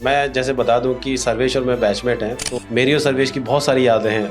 मैं जैसे बता दूं कि सर्वेश और मैं बैचमेट हैं, तो मेरी और सर्वेश की बहुत सारी यादें हैं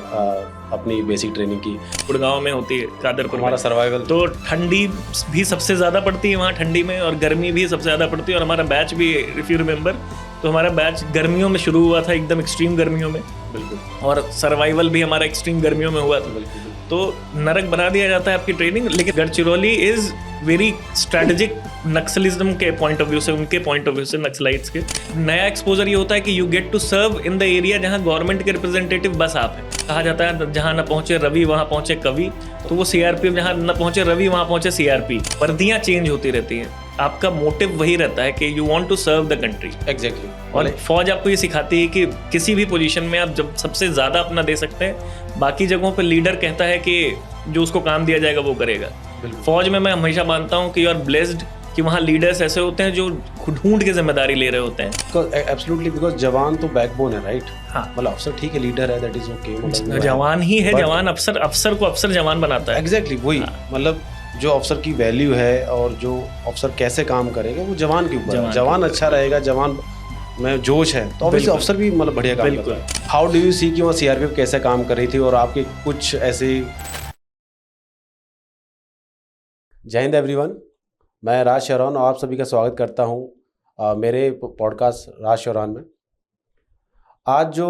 अपनी बेसिक ट्रेनिंग की। गुड़गांव में होती है, कादरपुर हमारा में। सर्वाइवल, तो ठंडी भी सबसे ज़्यादा पड़ती है वहाँ ठंडी में, और गर्मी भी सबसे ज़्यादा पड़ती है। और हमारा बैच भी, इफ़ यू रिमेंबर, तो हमारा बैच गर्मियों में शुरू हुआ था, एकदम एक्सट्रीम गर्मियों में। बिल्कुल। और सर्वाइवल भी हमारा एक्सट्रीम गर्मियों में हुआ था। बिल्कुल। तो नरक बना दिया जाता है आपकी ट्रेनिंग। लेकिन Gadchiroli is very strategic Naxalism के पॉइंट ऑफ व्यू से, उनके पॉइंट ऑफ व्यू से, नक्सलाइट्स के। नया एक्सपोजर ये होता है कि you get to serve in the area जहाँ गवर्नमेंट के रिप्रेजेंटेटिव बस आप हैं। कहा जाता है जहाँ न पहुँचे रवि वहाँ पहुँचे कवि, तो वो सीआरपीएफ जहाँ न पहुँचे रवि वहाँ पहुँचे सीआरपी। वर्दियाँ चेंज होती रहती हैं, आपका मोटिव वही रहता है कि you want to serve the country. Exactly. और फौज आपको ये सिखाती है कि किसी भी पोजीशन में आप जब सबसे ज़्यादा अपना दे सकते हैं। बाकी जगहों पे लीडर कहता है कि जो उसको काम दिया जाएगा वो करेगा। फौज में मैं हमेशा मानता हूँ कि यू आर ब्लेस्ड कि वहाँ लीडर्स ऐसे होते हैं जो ढूंढ के जिम्मेदारी ले रहे होते हैं। एब्सोल्युटली, बिकॉज जवान तो बैकबोन है, राइट? हाँ, मतलब अफसर ठीक है, लीडर है, दैट इज ओके। जवान ही है, जवान अफसर को अफसर जवान बनाता है। एग्जैक्टली वही। मतलब जो अफसर की वैल्यू है और जो अफसर कैसे काम करेगा वो जवान के ऊपर है। जवान अच्छा रहेगा, जवान में जोश है तो ऑब्वियसली अफसर भी मतलब बढ़िया काम करता है। हाउ डू यू सी कि वहाँ सीआरपीएफ कैसे काम कर रही थी और आपके कुछ ऐसे। जय हिंद एवरीवन, मैं राज शौरान और आप सभी का स्वागत करता हूँ मेरे पॉडकास्ट राज शौरान में। आज जो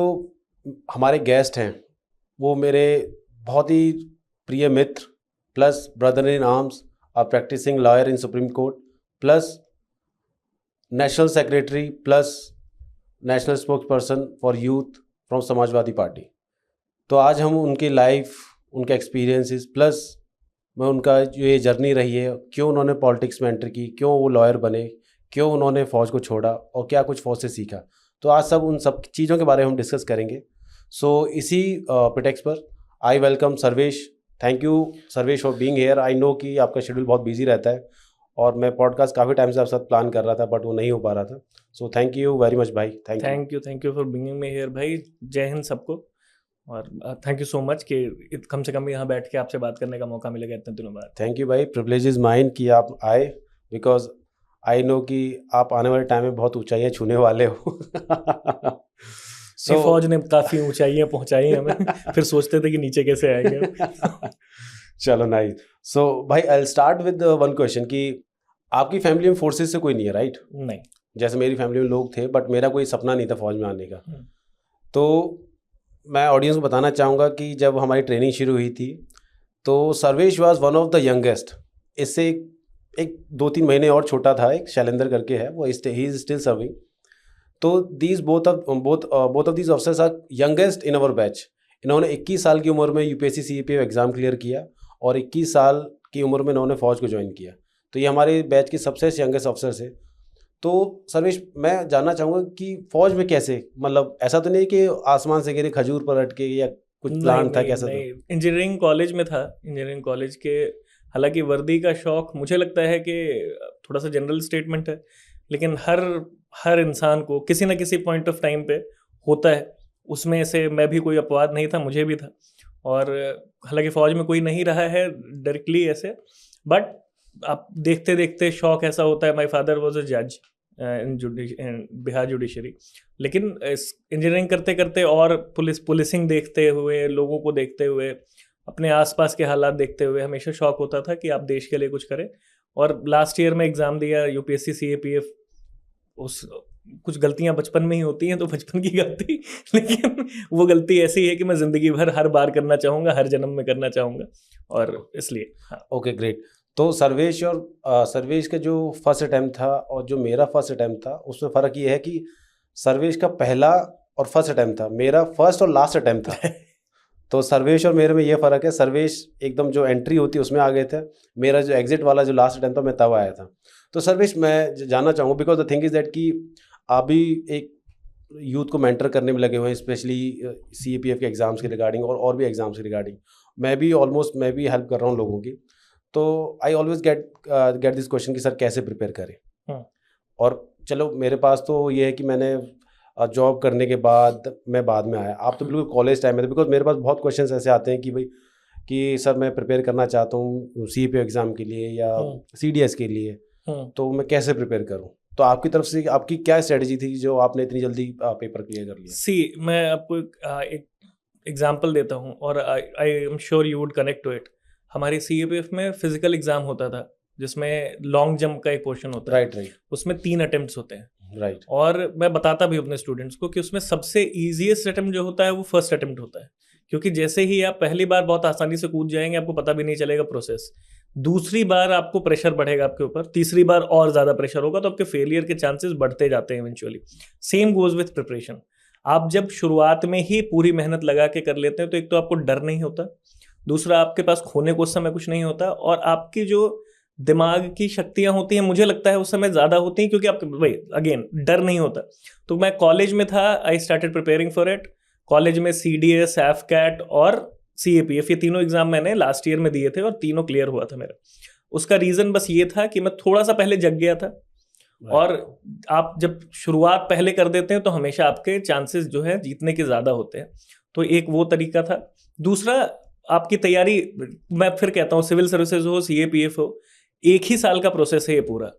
हमारे गेस्ट हैं वो मेरे बहुत ही प्रिय मित्र plus brother in arms, a practising lawyer in supreme court, plus national secretary, plus national spokesperson for youth from Samajwadi party. तो आज हम उनकी लाइफ, उनके एक्सपीरियंसेस, प्लस मैं उनका जो ये जर्नी रही है, क्यों उन्होंने पॉलिटिक्स में एंटर की, क्यों वो लॉयर बने, क्यों उन्होंने फ़ौज को छोड़ा और क्या कुछ फ़ौज से सीखा, तो आज सब उन सब चीज़ों के बारे में हम डिस्कस करेंगे। सो इसी प्रिटेक्स्ट पर I welcome Sarvesh. Thank you Sarvesh for being here. I know कि आपका शेड्यूल बहुत बिजी रहता है और मैं पॉडकास्ट काफ़ी टाइम से आपके साथ प्लान कर रहा था बट वो नहीं हो पा रहा था। So thank you very much भाई। Thank you for being me here भाई। जय हिंद सबको, और थैंक यू सो मच कि कम से कम यहाँ बैठ के आपसे बात करने का मौका मिलेगा इतने दिनों बाद। थैंक यू भाई, प्रिविलेज इज़ माइन कि आप आए, बिकॉज आई नो कि आप आने वाले टाइम में बहुत ऊंचाइयाँ छूने वाले हो। फौज ने काफ़ी ऊंचाइयाँ पहुँचाई हमें, फिर सोचते थे कि नीचे कैसे आएंगे। चलो नाइस। सो भाई I will start with one question कि आपकी फैमिली में फोर्सेस से कोई नहीं है, राइट? नहीं। जैसे मेरी फैमिली में लोग थे बट मेरा कोई सपना नहीं था फौज में आने का। तो मैं ऑडियंस को बताना चाहूँगा कि जब हमारी ट्रेनिंग शुरू हुई थी तो Sarvesh was one of the youngest. इससे एक 2-3 महीने और छोटा था, एक शैलेंद्र करके है, वो ही इज स्टिल सर्विंग। तो these both of these officers are youngest in our batch. इन्होंने 21 साल की उम्र में यूपीएससी सीएपीएफ एग्ज़ाम क्लियर किया और 21 साल की उम्र में इन्होंने फ़ौज को ज्वाइन किया। तो ये हमारे बैच के सबसे यंगेस्ट ऑफिसर थे। तो सर्वेश, मैं जानना चाहूँगा कि फ़ौज में कैसे, मतलब ऐसा तो नहीं कि आसमान से गिरे खजूर पर अटके या कुछ प्लान था, कैसा था? इंजीनियरिंग कॉलेज में था। इंजीनियरिंग कॉलेज के, हालांकि वर्दी का शौक मुझे लगता है कि थोड़ा सा जनरल स्टेटमेंट है, लेकिन हर इंसान को किसी न किसी पॉइंट ऑफ टाइम पे होता है। उसमें से मैं भी, कोई अपवाद नहीं था, मुझे भी था। और हालांकि फ़ौज में कोई नहीं रहा है डायरेक्टली ऐसे, बट आप देखते देखते शौक ऐसा होता है। माय फादर वाज अ जज इन बिहार जुडिशरी। लेकिन इंजीनियरिंग करते करते और पुलिसिंग देखते हुए, लोगों को देखते हुए, अपने आसपास के हालात देखते हुए हमेशा शौक होता था कि आप देश के लिए कुछ करें। और लास्ट ईयर में एग्ज़ाम दिया यूपीएससी सीएपीएफ। कुछ गलतियां बचपन में ही होती हैं, तो बचपन की गलती, लेकिन वो गलती ऐसी है कि मैं ज़िंदगी भर हर बार करना चाहूँगा, हर जन्म में करना चाहूँगा, और इसलिए। हाँ, ओके ग्रेट। तो सर्वेश का जो फर्स्ट अटैम्प्ट था और जो मेरा फर्स्ट अटैम्प्ट था उसमें फ़र्क ये है कि सर्वेश का पहला और फर्स्ट अटैम्प्ट था, मेरा फर्स्ट और लास्ट अटैम्प्ट था। तो सर्वेश और मेरे में ये फ़र्क है, सर्वेश एकदम जो एंट्री होती है उसमें आ गए थे, मेरा जो एग्जिट वाला जो लास्ट अटैम्प्ट था मैं तब आया था। तो सर्वेश, मैं जानना चाहूँगा, because the thing is that कि आप भी एक यूथ को मेंटर करने में लगे हुए हैं, स्पेशली सीएपीएफ के एग्ज़ाम्स के रिगार्डिंग और भी एग्ज़ाम्स के रिगार्डिंग। मैं भी हेल्प कर रहा हूँ लोगों की। तो I always get this question कि सर कैसे प्रिपेयर करें। और चलो मेरे पास तो ये है कि मैंने जॉब करने के बाद मैं बाद में आया, आप तो बिल्कुल कॉलेज टाइम में थे। बिकॉज मेरे पास बहुत क्वेश्चंस ऐसे आते हैं कि भाई कि सर मैं प्रिपेयर करना चाहता हूँ सीपीएफ एग्ज़ाम के लिए या सीडीएस के लिए, तो मैं कैसे प्रिपेयर करूँ? तो आपकी तरफ से आपकी क्या स्ट्रेटजी थी जो आपने इतनी जल्दी पेपर क्लियर कर लिया? मैं आपको एक एग्जांपल देता हूँ और I am sure you would connect to it. हमारी CAPF में फिजिकल एग्जाम होता था जिसमें लॉन्ग जंप का एक पोर्शन होता है। राइट। उसमें 3 अटेम्प्ट्स होते हैं। राइट। और मैं बताता भी अपने स्टूडेंट्स को कि उसमें सबसे ईजीएस्ट अटेम्प्ट जो होता है वो फर्स्ट अटेम्प्ट होता है, क्योंकि जैसे ही आप पहली बार बहुत आसानी से कूद जाएंगे आपको पता भी नहीं चलेगा प्रोसेस। दूसरी बार आपको प्रेशर बढ़ेगा आपके ऊपर, तीसरी बार और ज़्यादा प्रेशर होगा, तो आपके फेलियर के चांसेस बढ़ते जाते हैं eventually. Same goes with preparation. आप जब शुरुआत में ही पूरी मेहनत लगा के कर लेते हैं तो एक तो आपको डर नहीं होता, दूसरा आपके पास खोने को उस समय कुछ नहीं होता, और आपकी जो दिमाग की शक्तियां होती हैं मुझे लगता है उस समय ज़्यादा होती हैं, क्योंकि आपके भाई अगेन डर नहीं होता। तो मैं कॉलेज में था, I started preparing for it. College में CDS, AFCAT और CAPF ये तीनों एग्जाम मैंने लास्ट ईयर में दिए थे और तीनों क्लियर हुआ था मेरा। उसका रीज़न बस ये था कि मैं थोड़ा सा पहले जग गया था। और आप जब शुरुआत पहले कर देते हैं तो हमेशा आपके चांसेस जो है जीतने के ज़्यादा होते हैं। तो एक वो तरीका था। दूसरा, आपकी तैयारी, मैं फिर कहता हूँ सिविल सर्विसेज हो, CAPF हो, एक ही साल का प्रोसेस है ये पूरा।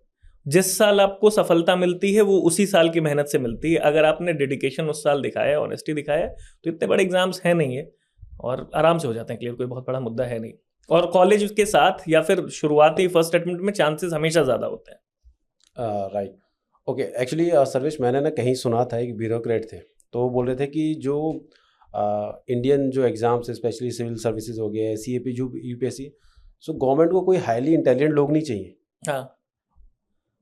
जिस साल आपको सफलता मिलती है वो उसी साल की मेहनत से मिलती है। अगर आपने डेडिकेशन उस साल दिखाया है, ऑनेस्टी दिखाया है, तो इतने बड़े एग्जाम्स हैं नहीं है और आराम से हो जाते हैं क्लियर, कोई बहुत बड़ा मुद्दा है नहीं। और कॉलेज के साथ या फिर शुरुआती फर्स्ट अटेम्प्ट में चांसेस हमेशा ज़्यादा होते हैं। राइट। ओके, एक्चुअली सर्वेश, मैंने ना कहीं सुना था, एक ब्यूरोक्रेट थे तो वो बोल रहे थे कि जो इंडियन जो एग्ज़ाम्स स्पेशली सिविल सर्विसेज हो गए, CAP, जो UPSC, सो गवर्नमेंट को कोई हाईली इंटेलिजेंट लोग नहीं चाहिए। हाँ,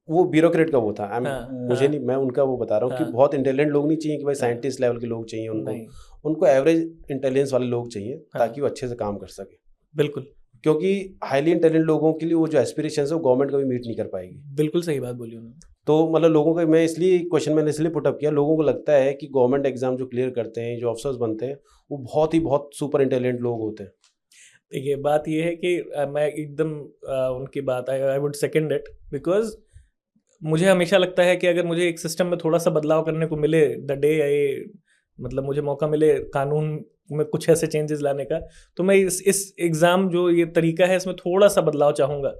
वो ब्यूरोक्रेट का वो था। मुझे हाँ, नहीं, मैं उनका वो बता रहा हूँ कि हाँ, बहुत इंटेलिजेंट लोग नहीं चाहिए कि भाई हाँ, साइंटिस्ट लेवल के लोग चाहिए उनको। नहीं, उनको एवरेज इंटेलिजेंस वाले लोग चाहिए हाँ, ताकि वो अच्छे से काम कर सके। बिल्कुल क्योंकि हाईली इंटेलिजेंट लोगों के लिए वो जो एस्पिरेशंस है वो गवर्नमेंट कभी मीट नहीं कर पाएगी। बिल्कुल सही बात बोली उन्होंने। तो मतलब लोगों का, मैं इसलिए क्वेश्चन मैंने इसलिए पुटअप किया, लोगों को लगता है कि गवर्नमेंट एग्जाम जो क्लियर करते हैं, जो अफसर्स बनते हैं, वो बहुत सुपर इंटेलिजेंट लोग होते हैं। देखिए, बात ये है कि मैं एकदम उनकी बात I would second it, because मुझे हमेशा लगता है कि अगर मुझे एक सिस्टम में थोड़ा सा बदलाव करने को मिले, द डे आई मतलब मुझे मौका मिले कानून में कुछ ऐसे चेंजेस लाने का, तो मैं इस एग्ज़ाम जो ये तरीका है इसमें थोड़ा सा बदलाव चाहूँगा।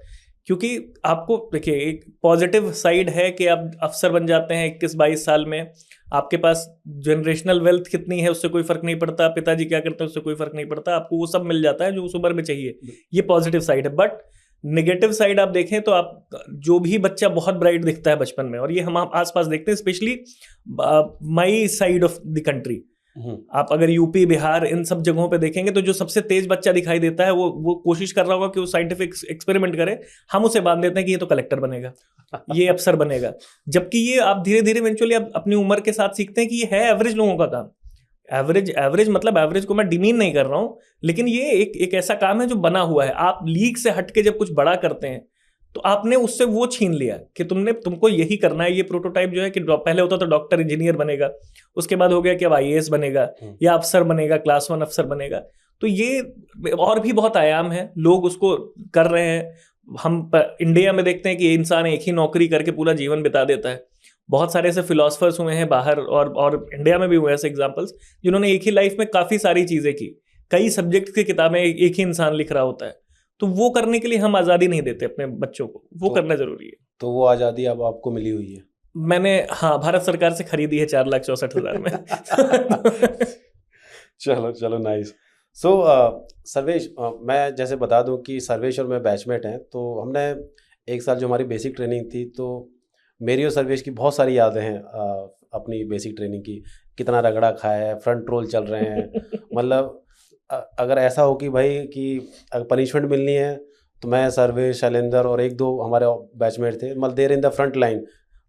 क्योंकि आपको देखिए, एक पॉजिटिव साइड है कि आप अफसर बन जाते हैं 21-22 साल में, आपके पास जनरेशनल वेल्थ कितनी है उससे कोई फ़र्क नहीं पड़ता, पिताजी क्या करते हैं उससे कोई फ़र्क नहीं पड़ता, आपको वो सब मिल जाता है जो उस उम्र में चाहिए। ये पॉजिटिव साइड है। बट नेगेटिव साइड आप देखें तो आप, जो भी बच्चा बहुत ब्राइट दिखता है बचपन में, और ये हम आसपास देखते हैं, specially my side of the country, आप अगर यूपी, बिहार, इन सब जगहों पे देखेंगे तो जो सबसे तेज बच्चा दिखाई देता है वो कोशिश कर रहा होगा कि वो साइंटिफिक एक्सपेरिमेंट करे, हम उसे बांध देते हैं कि ये तो कलेक्टर बनेगा, ये अफसर बनेगा। जबकि ये आप धीरे धीरे इवेंचुअली आप अपनी उम्र के साथ सीखते हैं कि ये है एवरेज लोगों का काम। एवरेज मतलब एवरेज को मैं डिमीन नहीं कर रहा हूं, लेकिन ये एक ऐसा काम है जो बना हुआ है। आप लीग से हटके जब कुछ बड़ा करते हैं तो आपने उससे वो छीन लिया कि तुमको यही करना है। ये प्रोटोटाइप जो है कि पहले होता था डॉक्टर इंजीनियर बनेगा, उसके बाद हो गया कि अब IAS बनेगा या अफसर बनेगा, क्लास 1 अफसर बनेगा। तो ये और भी बहुत आयाम है, लोग उसको कर रहे हैं। हम इंडिया में देखते हैं कि इंसान एक ही नौकरी करके पूरा जीवन बिता देता है। बहुत सारे ऐसे फिलोसफर्स हुए हैं बाहर और इंडिया में भी हुए ऐसे एग्जाम्पल्स, जिन्होंने एक ही लाइफ में काफ़ी सारी चीज़ें की, कई सब्जेक्ट की किताबें एक ही इंसान लिख रहा होता है। तो वो करने के लिए हम आज़ादी नहीं देते अपने बच्चों को, वो करना जरूरी है। तो वो आज़ादी अब आपको मिली हुई है? मैंने, हाँ, भारत सरकार से खरीदी है 4,64,000 में। चलो नाइस। सो सर्वेश, मैं जैसे बता दूं कि सर्वेश और मैं बैचमेट हैं, तो हमने एक साल जो हमारी बेसिक ट्रेनिंग थी, तो मेरी और सर्वेश की बहुत सारी यादें हैं अपनी बेसिक ट्रेनिंग की। कितना रगड़ा खाया है, फ्रंट रोल चल रहे हैं। मतलब अगर ऐसा हो कि भाई कि अगर पनिशमेंट मिलनी है तो मैं, सर्वेश, शैलेंद्र और 1-2 हमारे बैचमेट थे, मतलब देर इन द फ्रंट लाइन,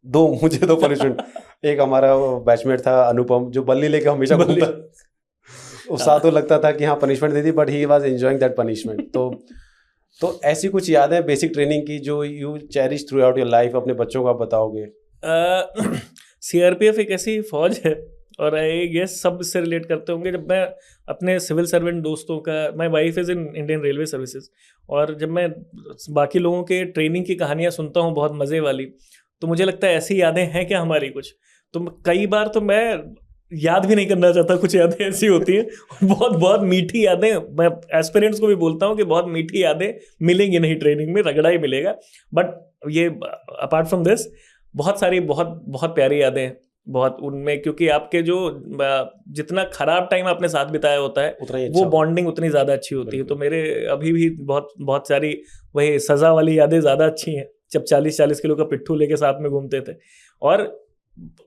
मुझे 2 पनिशमेंट। एक हमारा बैचमेट था अनुपम, जो बल्ली लेके हमेशा घूमता, उसका तो लगता था कि हाँ punishment they the, but he was enjoying that punishment. तो ऐसी कुछ यादें बेसिक ट्रेनिंग की जो you cherish through out your life, अपने बच्चों को आप बताओगे? CRPF एक ऐसी फौज है, और आई गेस सब इससे रिलेट करते होंगे। जब मैं अपने सिविल सर्वेंट दोस्तों का, my wife is in Indian railway services, और जब मैं बाकी लोगों के ट्रेनिंग की कहानियाँ सुनता हूँ बहुत मज़े वाली, तो मुझे लगता है ऐसी यादें हैं क्या हमारी कुछ। तो कई बार तो मैं याद भी नहीं करना चाहता, कुछ यादें ऐसी होती हैं, बहुत मीठी यादें। मैं एस्पिरेंट्स को भी बोलता हूँ कि बहुत मीठी यादें मिलेंगी नहीं ट्रेनिंग में, रगड़ा ही मिलेगा। बट ये अपार्ट फ्रॉम दिस, बहुत सारी बहुत बहुत प्यारी यादें हैं बहुत उनमें, क्योंकि आपके जो जितना खराब टाइम आपने साथ बिताया होता है उतना ही वो अच्छा बॉन्डिंग उतनी ज़्यादा अच्छी होती है। तो मेरे अभी भी बहुत बहुत सारी वही सज़ा वाली यादें ज़्यादा अच्छी हैं, जब 40-40 किलो का पिट्ठू लेके साथ में घूमते थे। और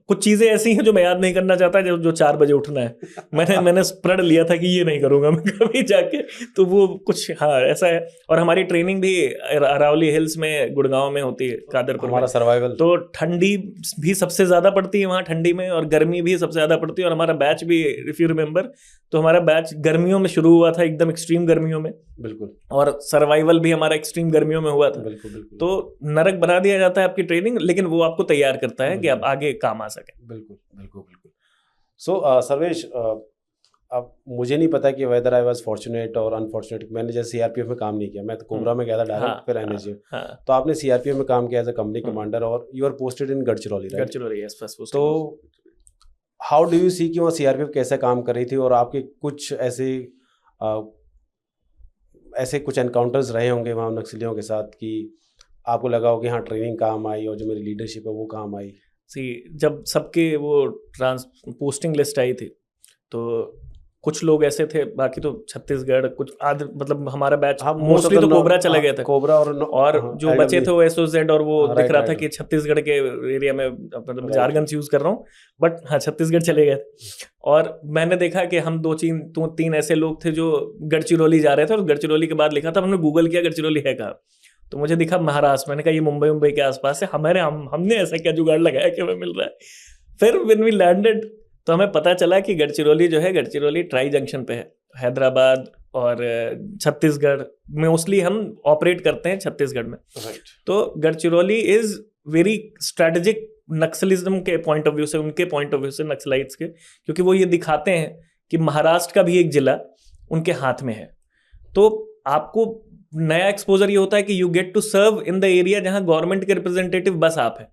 कुछ चीज़ें ऐसी हैं जो मैं याद नहीं करना चाहता, जो 4 बजे उठना है। मैंने प्रण लिया था कि ये नहीं करूँगा मैं कभी जाके, तो वो कुछ हाँ ऐसा है। और हमारी ट्रेनिंग भी अरावली हिल्स में, गुड़गांव में होती है, कादरपुर हमारा में। सर्वाइवल। तो ठंडी भी सबसे ज़्यादा पड़ती है वहाँ ठंडी में, और गर्मी भी सबसे ज़्यादा पड़ती है। और हमारा बैच भी, इफ़ यू रिमेंबर, तो हमारा बैच गर्मियों में शुरू हुआ था, एकदम एक्सट्रीम गर्मियों में। बिल्कुल। और सर्वाइवल भी हमारा एक्सट्रीम गर्मियों में हुआ था। बिल्कुल बिल्कुल। तो नरक बना दिया जाता है आपकी ट्रेनिंग, लेकिन वो आपको तैयार करता है कि आप आगे काम आ सके। बिल्कुल बिल्कुल बिल्कुल। सो सर्वेश, अब मुझे नहीं पता कि वेदर आई वाज फॉर्चुनेट और अनफॉर्चुनेट। मैंने जैसे सीआरपीएफ में काम नहीं किया, मैं तो कोबरा में गया था डायरेक्ट, फिर एनएसजी। तो आपने सीआरपीएफ में काम किया एज अ कंपनी कमांडर, और you are posted in Gadchiroli, right? Gadchiroli, yes, first post. तो हाउ डू यू सी कि वहाँ सीआरपीएफ कैसे काम कर रही थी, और आपके कुछ ऐसे कुछ एनकाउंटर्स रहे होंगे वहाँ नक्सलियों के साथ कि आपको लगा हो कि हाँ ट्रेनिंग काम आई और जो मेरी लीडरशिप है वो काम आई? जब सबके वो पोस्टिंग लिस्ट आई थी तो कुछ लोग ऐसे थे, बाकी तो छत्तीसगढ़, कुछ आधे, मतलब हमारा बैच मोस्टली तो कोबरा चले गए थे। कोबरा और जो बचे थे वो एसओजेड, और वो दिख रहा था कि राइट। छत्तीसगढ़ के एरिया में, मतलब जारगन्स यूज कर रहा हूँ, बट हाँ छत्तीसगढ़ चले गए। और मैंने देखा कि हम दो तीन ऐसे लोग थे जो गढ़चिरौली जा रहे थे, और गढ़चिरौली के बाद लिखा था, हमने गूगल किया गढ़चिरौली है कहाँ, तो मुझे दिखा महाराष्ट्र। मैंने कहा ये मुंबई के आसपास है, हमने ऐसा क्या जुगाड़ लगाया कि हमें मिल रहा है। फिर व्हेन वी लैंडेड तो हमें पता चला कि गढ़चिरौली जो है, गढ़चिरौली ट्राई जंक्शन पे है। हैदराबाद और छत्तीसगढ़ मोस्टली हम ऑपरेट करते हैं छत्तीसगढ़ में। तो Gadchiroli is very strategic Naxalism के पॉइंट ऑफ व्यू से, उनके पॉइंट ऑफ व्यू से, नक्सलाइट्स के, क्योंकि वो ये दिखाते हैं कि महाराष्ट्र का भी एक जिला उनके हाथ में है। तो आपको नया एक्सपोजर ये होता है कि you get to serve in the area जहां गवर्नमेंट के रिप्रेजेंटेटिव बस आप हैं,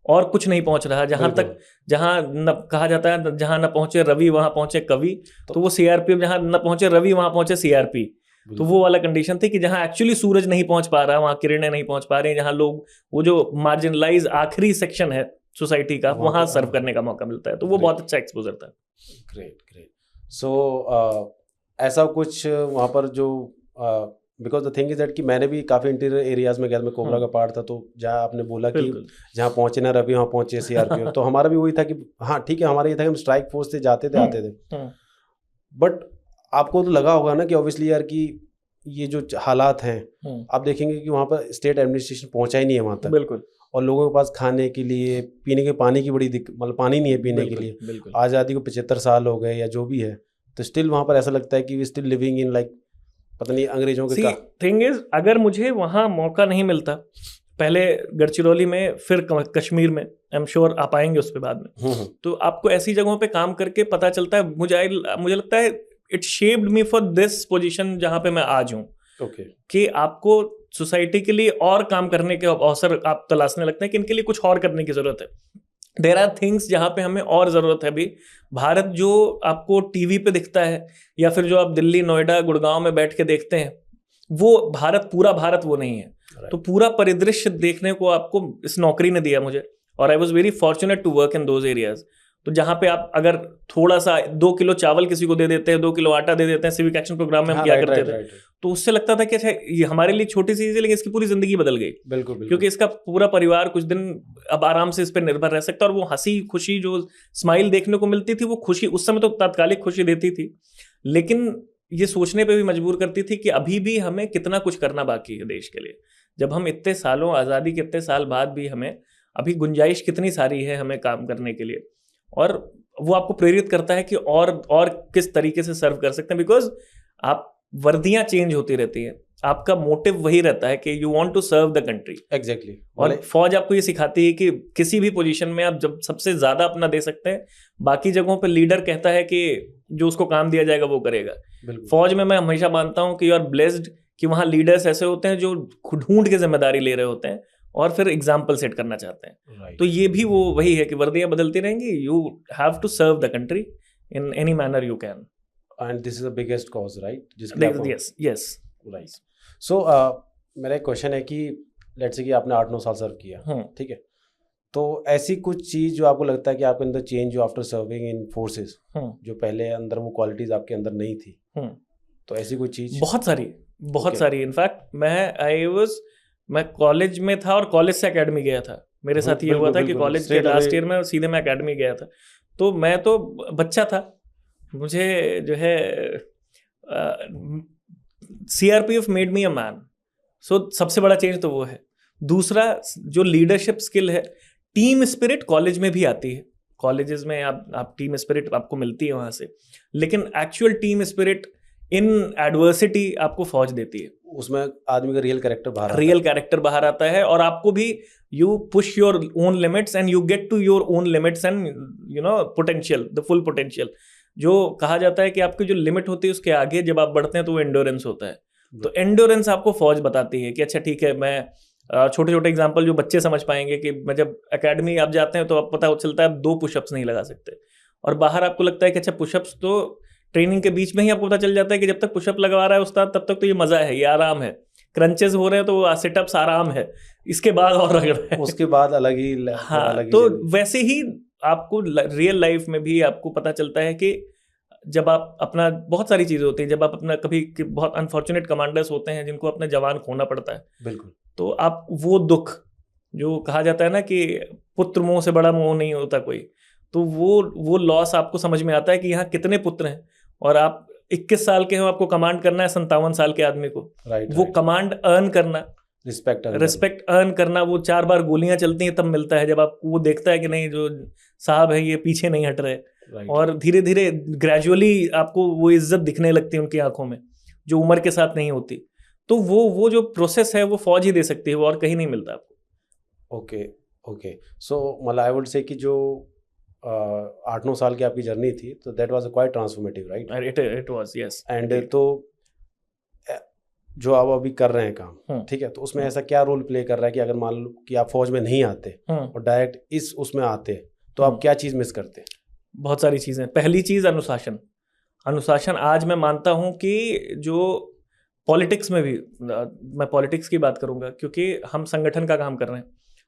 और कुछ नहीं पहुंच रहा। जहां न कहा जाता है जहां न पहुंचे रवि वहां पहुंचे कवि, तो वो सीआरपीएफ, जहां न पहुंचे रवि वहां पहुंचे सीआरपी। तो वो वाला कंडीशन थी कि जहां एक्चुअली सूरज नहीं पहुंच पा रहा, वहां किरणें नहीं पहुंच पा रही, जहां लोग, वो जो मार्जिनलाइज आखिरी सेक्शन है सोसाइटी का, वहां सर्व करने का मौका मिलता है। तो वो बहुत अच्छा एक्सपोजर था। Great great. सो ऐसा कुछ वहाँ पर जो because the thing is that कि मैंने भी काफ़ी इंटीरियर एरियाज में गया, मैं कोबरा का पार्ट था, तो जहाँ आपने बोला कि जहाँ पहुँचे ना रवि वहाँ पहुँचे सीआरपीएफ, तो हमारा भी वही था कि हाँ ठीक है, हमारा ये था कि हम स्ट्राइक फोर्स से जाते थे आते थे। बट आपको तो लगा होगा ना कि ऑब्वियसली यार कि ये जो हालात हैं, आप देखेंगे कि वहाँ पर स्टेट एडमिनिस्ट्रेशन पहुँचा ही नहीं है वहाँ तक। बिल्कुल। और लोगों के पास खाने के लिए, पीने के पानी की बड़ी दिक्कत, मतलब पानी नहीं है पीने के लिए। आज़ादी को 75 साल हो गए या जो भी है, तो स्टिल वहाँ पर ऐसा लगता है कि we still living in like पता नहीं अंग्रेजों के। थिंग इज, अगर मुझे वहाँ मौका नहीं मिलता, पहले गढ़चिरौली में, फिर कश्मीर में, आई एम श्योर आप आएंगे उस पर बाद में, तो आपको ऐसी जगहों पे काम करके पता चलता है, मुझे लगता है it shaped me for this position जहाँ पे मैं आज हूँ। कि आपको सोसाइटी के लिए और काम करने के अवसर आप तलाशने लगते हैं कि इनके लिए कुछ और करने की जरूरत है। देयर आर थिंग्स जहाँ पे हमें और ज़रूरत है। अभी भारत जो आपको टीवी पे दिखता है, या फिर जो आप दिल्ली, नोएडा, गुड़गांव में बैठ के देखते हैं, वो भारत, पूरा भारत वो नहीं है। तो पूरा परिदृश्य देखने को आपको इस नौकरी ने दिया मुझे, और I was very fortunate to work in those areas. तो जहाँ पे आप अगर थोड़ा सा 2 किलो चावल किसी को दे देते हैं, 2 किलो आटा दे देते हैं, सिविक एक्शन प्रोग्राम में हम क्या करते थे, तो उससे लगता था कि अच्छा ये हमारे लिए छोटी सी चीज़ है, लेकिन इसकी पूरी जिंदगी बदल गई। बिल्कुल। क्योंकि इसका पूरा परिवार कुछ दिन अब आराम से इस पर निर्भर रह सकता है, और वो हंसी खुशी जो स्माइल देखने को मिलती थी, वो खुशी उस समय तो तात्कालिक खुशी देती थी, लेकिन ये सोचने पे भी मजबूर करती थी कि अभी भी हमें कितना कुछ करना बाकी है देश के लिए। जब हम इतने सालों, आज़ादी के इतने साल बाद भी हमें अभी गुंजाइश कितनी सारी है हमें काम करने के लिए, और वो आपको प्रेरित करता है कि और किस तरीके से सर्व कर सकते हैं। बिकॉज आप वर्दियां चेंज होती रहती हैं, आपका मोटिव वही रहता है कि you want to serve the country. Exactly. और फौज आपको ये सिखाती है कि किसी भी पोजीशन में आप जब सबसे ज्यादा अपना दे सकते हैं, बाकी जगहों पे लीडर कहता है कि जो उसको काम दिया जाएगा वो करेगा। फौज में मैं हमेशा मानता हूं कि यू आर ब्लेस्ड कि वहां लीडर्स ऐसे होते हैं जो ढूंढ के जिम्मेदारी ले रहे होते हैं और फिर एग्जाम्पल सेट करना चाहते हैं। तो ये भी वो वही है कि वर्दियां बदलती रहेंगी, you have to serve the country in any manner you can, and this is the biggest cause, right? Yes right. So मेरा एक क्वेश्चन है कि लेट्स से कि आपने 8-9 साल सर्व किया, ठीक है, तो ऐसी कुछ चीज़ जो आपको लगता है कि आपके अंदर चेंज हो आफ्टर सर्विंग इन फोर्सेस, जो पहले अंदर वो क्वालिटीज आपके अंदर नहीं थी, तो ऐसी कोई चीज़? बहुत सारी इनफैक्ट मैं कॉलेज में था और कॉलेज से एकेडमी गया था। मेरे साथ ये हुआ था कि कॉलेज के लास्ट ईयर में सीधे मैं एकेडमी गया था। तो मैं तो बच्चा था, मुझे जो है CRPF made me a man. So सबसे बड़ा चेंज तो वो है। दूसरा जो लीडरशिप स्किल है, टीम स्पिरिट कॉलेज में भी आती है। कॉलेजेस में आप टीम स्पिरिट आपको मिलती है वहाँ से, लेकिन actual team spirit in adversity आपको फौज देती है। उसमें आदमी का रियल कैरेक्टर बाहर आता है और आपको भी you push your own limits and you get to your own limits and potential, the full potential. जो कहा जाता है कि आपकी जो लिमिट होती है उसके आगे जब आप बढ़ते हैं तो वो एंडोरेंस होता है। तो एंडोरेंस आपको फौज बताती है कि अच्छा ठीक है, मैं छोटे छोटे एग्जांपल जो बच्चे समझ पाएंगे कि मैं जब एकेडमी आप जाते हैं तो आप पता चलता है आप 2 पुशअप्स नहीं लगा सकते, और बाहर आपको लगता है कि अच्छा पुशअप्स तो ट्रेनिंग के बीच में ही आपको पता चल जाता है कि जब तक पुशअप लगवा रहा है उस्ताद तब तक तो ये मजा है, ये आराम है। क्रंचेस हो रहे हैं तो सिटअप्स आराम है, इसके बाद और रगड़ है, उसके बाद अलग ही तो वैसे ही आपको रियल लाइफ में भी आपको पता चलता है कि जब आप अपना, बहुत सारी चीजें होती हैं, जब आप अपना कभी बहुत अनफॉर्चुनेट कमांडर्स होते हैं जिनको अपने जवान खोना पड़ता है, बिल्कुल, तो आप वो दुख, जो कहा जाता है ना कि पुत्र मोह से बड़ा मोह नहीं होता कोई, तो वो लॉस आपको समझ में आता है कि यहाँ कितने पुत्र हैं और आप 21 साल के हो, आपको कमांड करना है 57 साल के आदमी को। वो कमांड अर्न करना, रिस्पेक्ट अर्न करना, वो 4 बार गोलियां चलती हैं तब मिलता है, जब आपको वो देखता है कि नहीं जो साहब है ये पीछे नहीं हट रहे, और धीरे धीरे ग्रेजुअली आपको वो इज्जत दिखने लगती है उनकी आंखों में, जो उम्र के साथ नहीं होती। तो वो जो प्रोसेस है वो फौज ही दे सकती है, वो और कहीं नहीं मिलता आपको। ओके सो मतलब आई वुड से कि जो 8-9 साल की आपकी जर्नी थी, तो that was quite transformative, right? It was, yes. And तो जो आप अभी कर रहे हैं काम, ठीक है, तो उसमें ऐसा क्या रोल प्ले कर रहा है कि अगर मान लो कि आप फौज में नहीं आते और डायरेक्ट इस उसमें आते, तो आप क्या चीज़ मिस करते? बहुत सारी चीज़ें। पहली चीज़ अनुशासन। आज मैं मानता हूँ कि जो पॉलिटिक्स में भी, मैं पॉलिटिक्स की बात करूँगा क्योंकि हम संगठन का काम कर रहे हैं,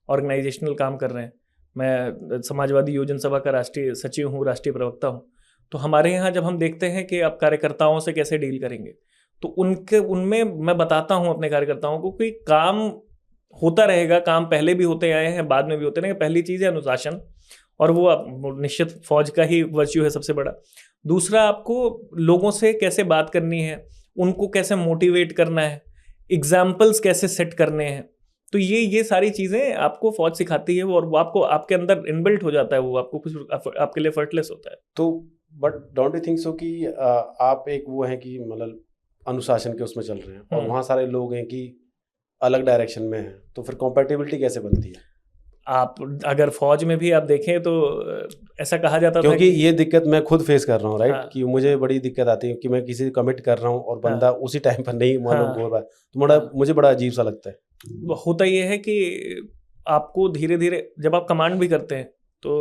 ऑर्गेनाइजेशनल काम कर रहे हैं। मैं समाजवादी योजना सभा का राष्ट्रीय सचिव हूँ, राष्ट्रीय प्रवक्ता हूँ। तो हमारे यहाँ जब हम देखते हैं कि आप कार्यकर्ताओं से कैसे डील करेंगे, तो उनमें मैं बताता हूँ अपने कार्यकर्ताओं को कि काम होता रहेगा, काम पहले भी होते आए हैं, बाद में भी होते रहेंगे। पहली चीज़ है अनुशासन, और वो निश्चित फौज का ही वर्च्यू है सबसे बड़ा। दूसरा, आपको लोगों से कैसे बात करनी है, उनको कैसे मोटिवेट करना है, एग्जाम्पल्स कैसे सेट करने हैं, तो ये सारी चीज़ें आपको फौज सिखाती है, और वो आपको आपके अंदर इनबिल्ट हो जाता है, वो आपको कुछ आपके लिए एफर्टलेस होता है। तो but don't you think so कि आप एक वो है कि मतलब अनुशासन के उसमें चल रहे हैं और वहाँ सारे लोग हैं कि अलग डायरेक्शन में हैं, तो फिर कंपैटिबिलिटी कैसे बनती है? आप अगर फौज में भी आप देखें तो ऐसा कहा जाता था, क्योंकि ये दिक्कत मैं खुद फेस कर रहा हूँ, राइट? कि मुझे बड़ी दिक्कत आती है कि मैं किसी कमिट कर रहा हूँ और बंदा उसी टाइम पर नहीं मालूम बोल रहा है, तो मुझे बड़ा अजीब सा लगता है। होता ये है कि आपको धीरे धीरे जब आप कमांड भी करते हैं तो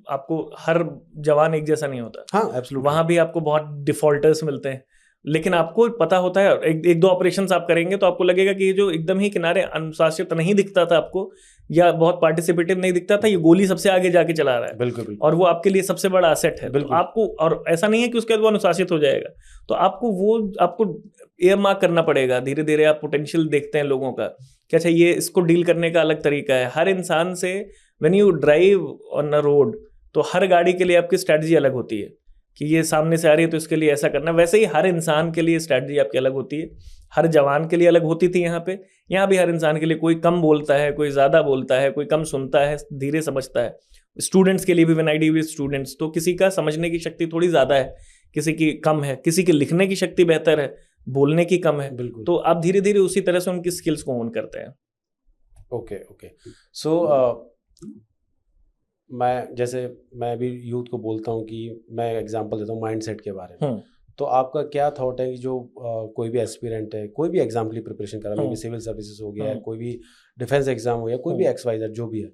आपको हर जवान एक जैसा नहीं होता। हाँ, एब्सोल्युटली। वहाँ भी आपको बहुत डिफॉल्टर्स मिलते हैं, लेकिन आपको पता होता है, एक दो ऑपरेशंस आप करेंगे तो आपको लगेगा कि ये जो एकदम ही किनारे अनुशासित नहीं दिखता था आपको, या बहुत पार्टिसिपेटिव नहीं दिखता था, ये गोली सबसे आगे जाके चला रहा है। बिल्कुल। और वो आपके लिए सबसे बड़ा एसेट है। तो आपको, और ऐसा नहीं है कि उसके बाद वो अनुशासित हो जाएगा, तो आपको एयर मार्क करना पड़ेगा। धीरे धीरे आप पोटेंशियल देखते हैं लोगों का कि अच्छा ये इसको डील करने का अलग तरीका है। हर इंसान से when you drive on a road, तो हर गाड़ी के लिए आपकी स्ट्रैटेजी अलग होती है कि ये सामने से आ रही है तो इसके लिए ऐसा करना। वैसे ही हर इंसान के लिए स्ट्रैटेजी आपकी अलग होती है, हर जवान के लिए अलग होती थी यहाँ भी हर इंसान के लिए, कोई कम बोलता है, कोई ज़्यादा बोलता है, कोई कम सुनता है, धीरे समझता है। स्टूडेंट्स के लिए भी, when I deal with students, तो किसी का समझने की शक्ति थोड़ी ज़्यादा है, किसी की कम है, किसी की लिखने की शक्ति बेहतर है, बोलने की कम है। तो आप धीरे धीरे उसी तरह से उनकी स्किल्स को ओन करते हैं। ओके सो मैं अभी यूथ को बोलता हूँ कि मैं एग्जांपल देता हूँ माइंडसेट के बारे में। तो आपका क्या थॉट है कि जो कोई भी एस्पिरेंट है, कोई भी एग्जाम के लिए प्रिपरेशन कर रहा है, सिविल सर्विसेज हो गया है, कोई भी डिफेंस एग्जाम हो गया, कोई भी XYZ जो भी है,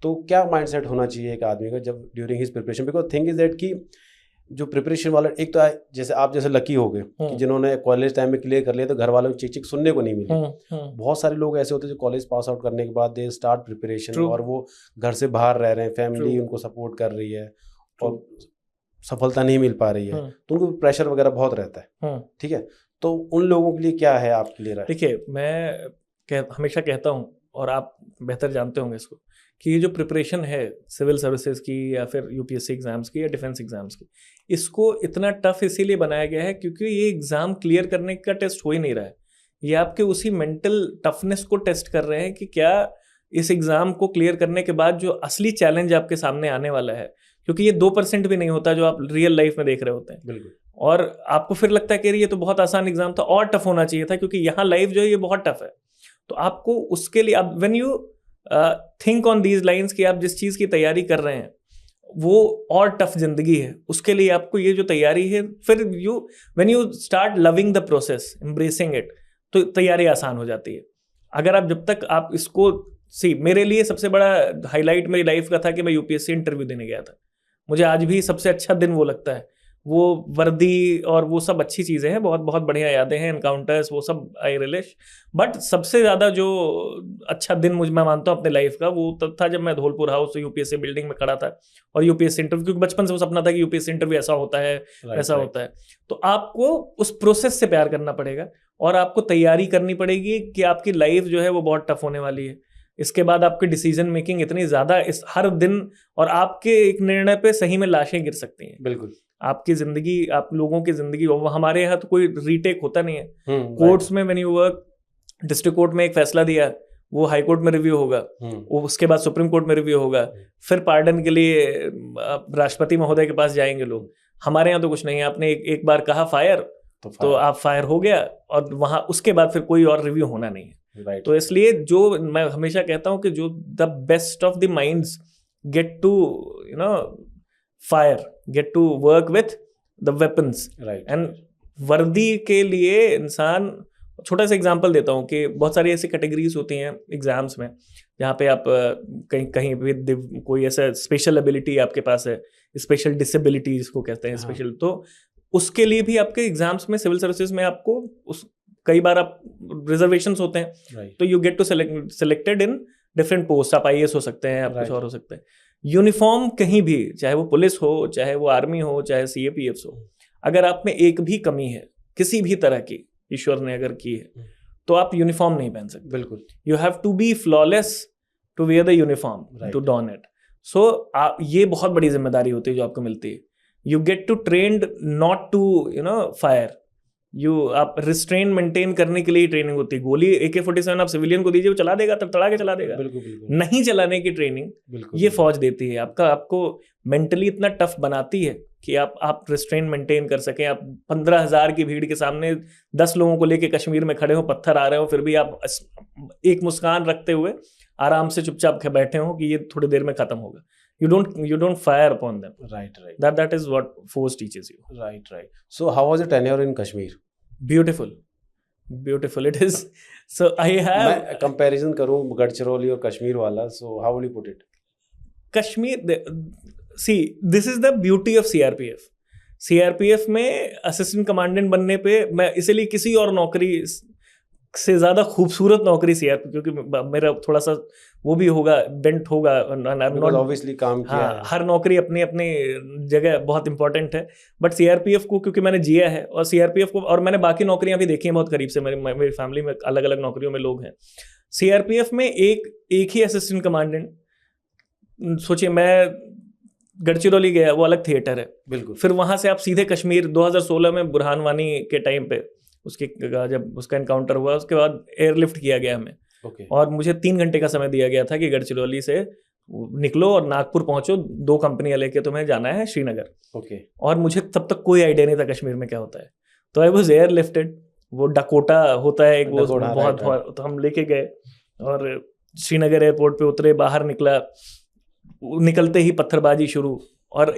तो क्या माइंडसेट होना चाहिए एक आदमी का जब during his preparation? Because thing is that कि जो प्रिपरेशन वाला, एक तो जैसे आप जैसे लकी हो गए कि जिन्होंने कॉलेज टाइम में क्लियर कर लिया, तो घर वालों की चिक सुनने को नहीं मिली। बहुत सारे लोग ऐसे होते हैं जो कॉलेज पास आउट करने के बाद दे स्टार्ट प्रिपरेशन, और वो घर से बाहर रह रहे हैं, फैमिली उनको सपोर्ट कर रही है और सफलता नहीं मिल पा रही है, तो उनको प्रेशर वगैरह बहुत रहता है। ठीक है, तो उन लोगों के लिए क्या है आपके लिए राय? देखिए, मैं हमेशा कहता हूँ, और आप बेहतर जानते होंगे इसको, कि ये जो प्रिपरेशन है सिविल सर्विसेज की या फिर यूपीएससी एग्जाम्स की या डिफेंस एग्जाम्स की, इसको इतना टफ इसीलिए बनाया गया है क्योंकि ये एग्जाम क्लियर करने का टेस्ट हो ही नहीं रहा है। ये आपके उसी मेंटल टफनेस को टेस्ट कर रहे हैं कि क्या इस एग्जाम को क्लियर करने के बाद जो असली चैलेंज आपके सामने आने वाला है, क्योंकि ये 2% भी नहीं होता जो आप रियल लाइफ में देख रहे होते हैं। बिल्कुल। और आपको फिर लगता है कि ये तो बहुत आसान एग्जाम था, और टफ होना चाहिए था, क्योंकि यहाँ लाइफ जो है ये बहुत टफ है। तो आपको उसके लिए, अब when you think on these lines कि आप जिस चीज़ की तैयारी कर रहे हैं वो और टफ जिंदगी है, उसके लिए आपको ये जो तैयारी है, फिर when you start loving the process, embracing it, तो तैयारी आसान हो जाती है। अगर आप जब तक आप इसको मेरे लिए सबसे बड़ा हाईलाइट मेरी लाइफ का था कि मैं यूपीएससी इंटरव्यू देने गया था। मुझे आज भी सबसे अच्छा दिन वो लगता है। वो वर्दी और वो सब अच्छी चीज़ें हैं, बहुत बहुत बढ़िया यादें हैं, एनकाउंटर्स, वो सब आई रिलिश। बट सबसे ज़्यादा जो अच्छा दिन मैं मानता हूँ अपने लाइफ का, वो तब था जब मैं धौलपुर हाउस यूपीएससी बिल्डिंग में खड़ा था और यूपीएससी इंटरव्यू, क्योंकि बचपन से वो सपना था कि यूपीएससी इंटरव्यू ऐसा होता है, ऐसा होता है। तो आपको उस प्रोसेस से प्यार करना पड़ेगा और आपको तैयारी करनी पड़ेगी कि आपकी लाइफ जो है वो बहुत टफ होने वाली है। इसके बाद आपकी डिसीजन मेकिंग इतनी ज़्यादा इस हर दिन, और आपके एक निर्णय पे सही में लाशें गिर सकती हैं। बिल्कुल। आपकी जिंदगी, आप लोगों की जिंदगी, हमारे यहाँ तो कोई रीटेक होता नहीं है। कोर्ट्स में when you work, district court में एक फैसला दिया, वो हाई कोर्ट में रिव्यू होगा, वो उसके बाद सुप्रीम कोर्ट में रिव्यू होगा, फिर पार्डन के लिए राष्ट्रपति महोदय के पास जाएंगे लोग। हमारे यहाँ तो कुछ नहीं है, आपने एक बार कहा फायर तो आप फायर हो गया, और वहां उसके बाद फिर कोई और रिव्यू होना नहीं है। तो इसलिए जो मैं हमेशा कहता हूँ कि जो the best of the minds get to fire, get to work with the weapons. And वर्दी के लिए इंसान, छोटा सा एग्जांपल देता हूँ कि बहुत सारी ऐसी कैटेगरीज होती हैं एग्जाम्स में जहाँ पे आप कहीं भी कोई ऐसा स्पेशल एबिलिटी आपके पास है, स्पेशल डिसेबिलिटी जिसको कहते हैं, स्पेशल, तो उसके लिए भी आपके एग्जाम्स में, सिविल सर्विसेज में आपको कई बार आप रिजर्वेशंस होते हैं, तो you get to selected in different post. आप आईएएस हो सकते हैं, आप कुछ और हो सकते हैं। यूनिफॉर्म कहीं भी, चाहे वो पुलिस हो, चाहे वो आर्मी हो, चाहे सीएपीएफ हो, अगर आप में एक भी कमी है किसी भी तरह की, ईश्वर ने अगर की है, तो आप यूनिफॉर्म नहीं पहन सकते। बिल्कुल। You have to be flawless to wear the uniform, to don it. So ये बहुत बड़ी जिम्मेदारी होती है जो आपको मिलती है। You get to trained not to fire, आप रिस्ट्रेन मेंटेन करने के लिए ट्रेनिंग होती है। गोली AK-47 आप सिविलियन को दीजिए, वो चला देगा, तब तड़ा के चला देगा। बिल्कुल। नहीं चलाने की ट्रेनिंग ये फौज देती है। आपको मेंटली इतना टफ बनाती है कि आप रिस्ट्रेन मेंटेन कर सकें। आप 15,000 की भीड़ के सामने 10 लोगों को लेके कश्मीर में खड़े हो, पत्थर आ रहे हो, फिर भी आप एक मुस्कान रखते हुए आराम से चुपचाप बैठे हो कि ये थोड़ी देर में खत्म होगा। You don't fire upon them. Right. That is what force teaches you. Right. So how was your tenure in Kashmir? Beautiful it is. So I have, मैं comparison करूँ गढ़चिरौली और कश्मीर वाला, so how will you put it? Kashmir, see, this is the beauty of CRPF में assistant commandant बनने पे मैं इसलिए किसी और नौकरी से ज़्यादा खूबसूरत नौकरी CRPF, क्योंकि मेरा थोड़ा सा वो भी होगा, बेंट होगा, ऑब्वियसली काम किया है। हर नौकरी अपनी अपनी जगह बहुत इंपॉर्टेंट है, बट CRPF को क्योंकि मैंने जिया है, और CRPF को, और मैंने बाकी नौकरियां भी देखी हैं बहुत करीब से, मेरी फैमिली में अलग अलग नौकरियों में लोग हैं। CRPF में एक ही असिस्टेंट कमांडेंट, सोचिए मैं गढ़चिरौली गया, वो अलग थिएटर है। बिल्कुल। फिर वहाँ से आप सीधे कश्मीर, 2016 में बुरहान वानी के टाइम पे जब उसका एनकाउंटर हुआ, उसके बाद एयरलिफ्ट किया गया हमें। और मुझे 3 घंटे का समय दिया गया था कि गढ़चिरौली से निकलो और नागपुर पहुंचो, 2 कंपनियां लेके तुम्हें जाना है श्रीनगर। और मुझे तब तक कोई आइडिया नहीं था कश्मीर में क्या होता है, तो आई वाज एयरलिफ्टेड। वो डकोटा होता है एक, वो बहुत, तो हम लेके गए और श्रीनगर एयरपोर्ट पे उतरे, बाहर निकलते ही पत्थरबाजी शुरू, और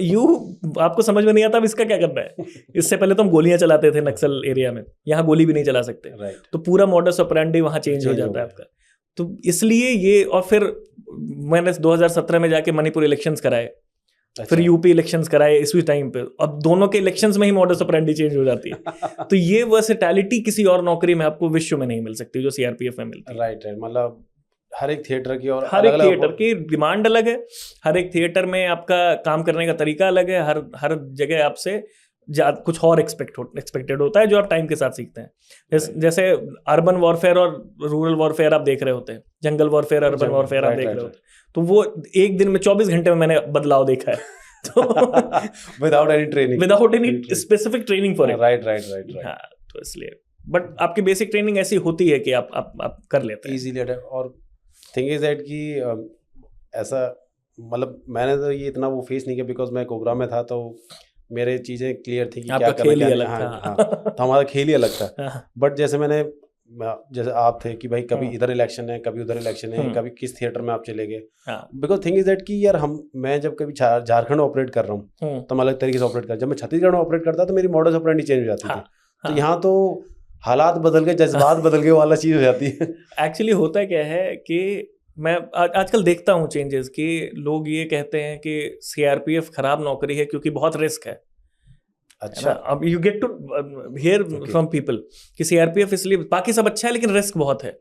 आपको समझ में नहीं आता अब इसका क्या करना है। इससे पहले तो हम गोलियां चलाते थे नक्सल एरिया में, यहाँ गोली भी नहीं चला सकते। तो पूरा मॉडस ऑपरेंडी वहाँ चेंज हो जाता है आपका। तो इसलिए ये, और फिर मैंने 2017 में जाके मणिपुर इलेक्शंस कराए, फिर यूपी इलेक्शंस कराए इसी टाइम पे, अब दोनों के इलेक्शंस में ही मॉडस ऑपरेंडी चेंज हो जाती है। तो ये वर्सेटैलिटी किसी और नौकरी में आपको विश्व में नहीं मिल सकती जो सीआरपीएफ में मिलती है। राइट, मतलब हर एक थिएटर की और हर एक थिएटर की डिमांड अलग है, हर एक थिएटर में आपका काम करने का तरीका अलग है, हर जगह आपसे कुछ और एक्सपेक्टेड होता है जो आप टाइम के साथ सीखते हैं। जैसे अर्बन वॉरफेयर और रूरल वॉरफेयर आप देख रहे होते हैं, जंगल वॉरफेयर, अर्बन वॉरफेयर आप देख रहे होते हैं, तो वो एक दिन में 24 घंटे में मैंने बदलाव देखा है। तो without any specific training for it. Right. हाँ, तो इसलिए बट आपकी बेसिक ट्रेनिंग ऐसी होती है कि आप कर लेते हैं इजीली। और थिंग इज दैट कि ऐसा मतलब मैंने तो ये इतना वो फेस नहीं किया बिकॉज मैं कोबरा में था, तो मेरे चीज़ें क्लियर थी कि क्या करना, खेल ही अलग था। हाँ, तो हमारा खेल ही अलग था। बट जैसे आप थे कि भाई कभी इधर इलेक्शन है, कभी उधर इलेक्शन है, कभी किस थिएटर में आप चले गए। बिकॉज थिंग इज दैट कि यार मैं जब कभी झारखंड ऑपरेट कर रहा हूँ तो मैं अलग तरीके से ऑपरेट कर, जब मैं छत्तीसगढ़ में ऑपरेट करता तो मेरी मॉडस ऑपरेंडी चेंज हो जाती थी। तो यहाँ तो हालात बदल गए, जज्बात बदल गए वाला चीज़ हो जाती है। एक्चुअली होता क्या है कि मैं आजकल देखता हूँ चेंजेस कि लोग ये कहते हैं कि सीआरपीएफ खराब नौकरी है क्योंकि बहुत रिस्क है। अच्छा, अब you get to hear from people कि सीआरपीएफ इसलिए, बाकी सब अच्छा है लेकिन रिस्क बहुत है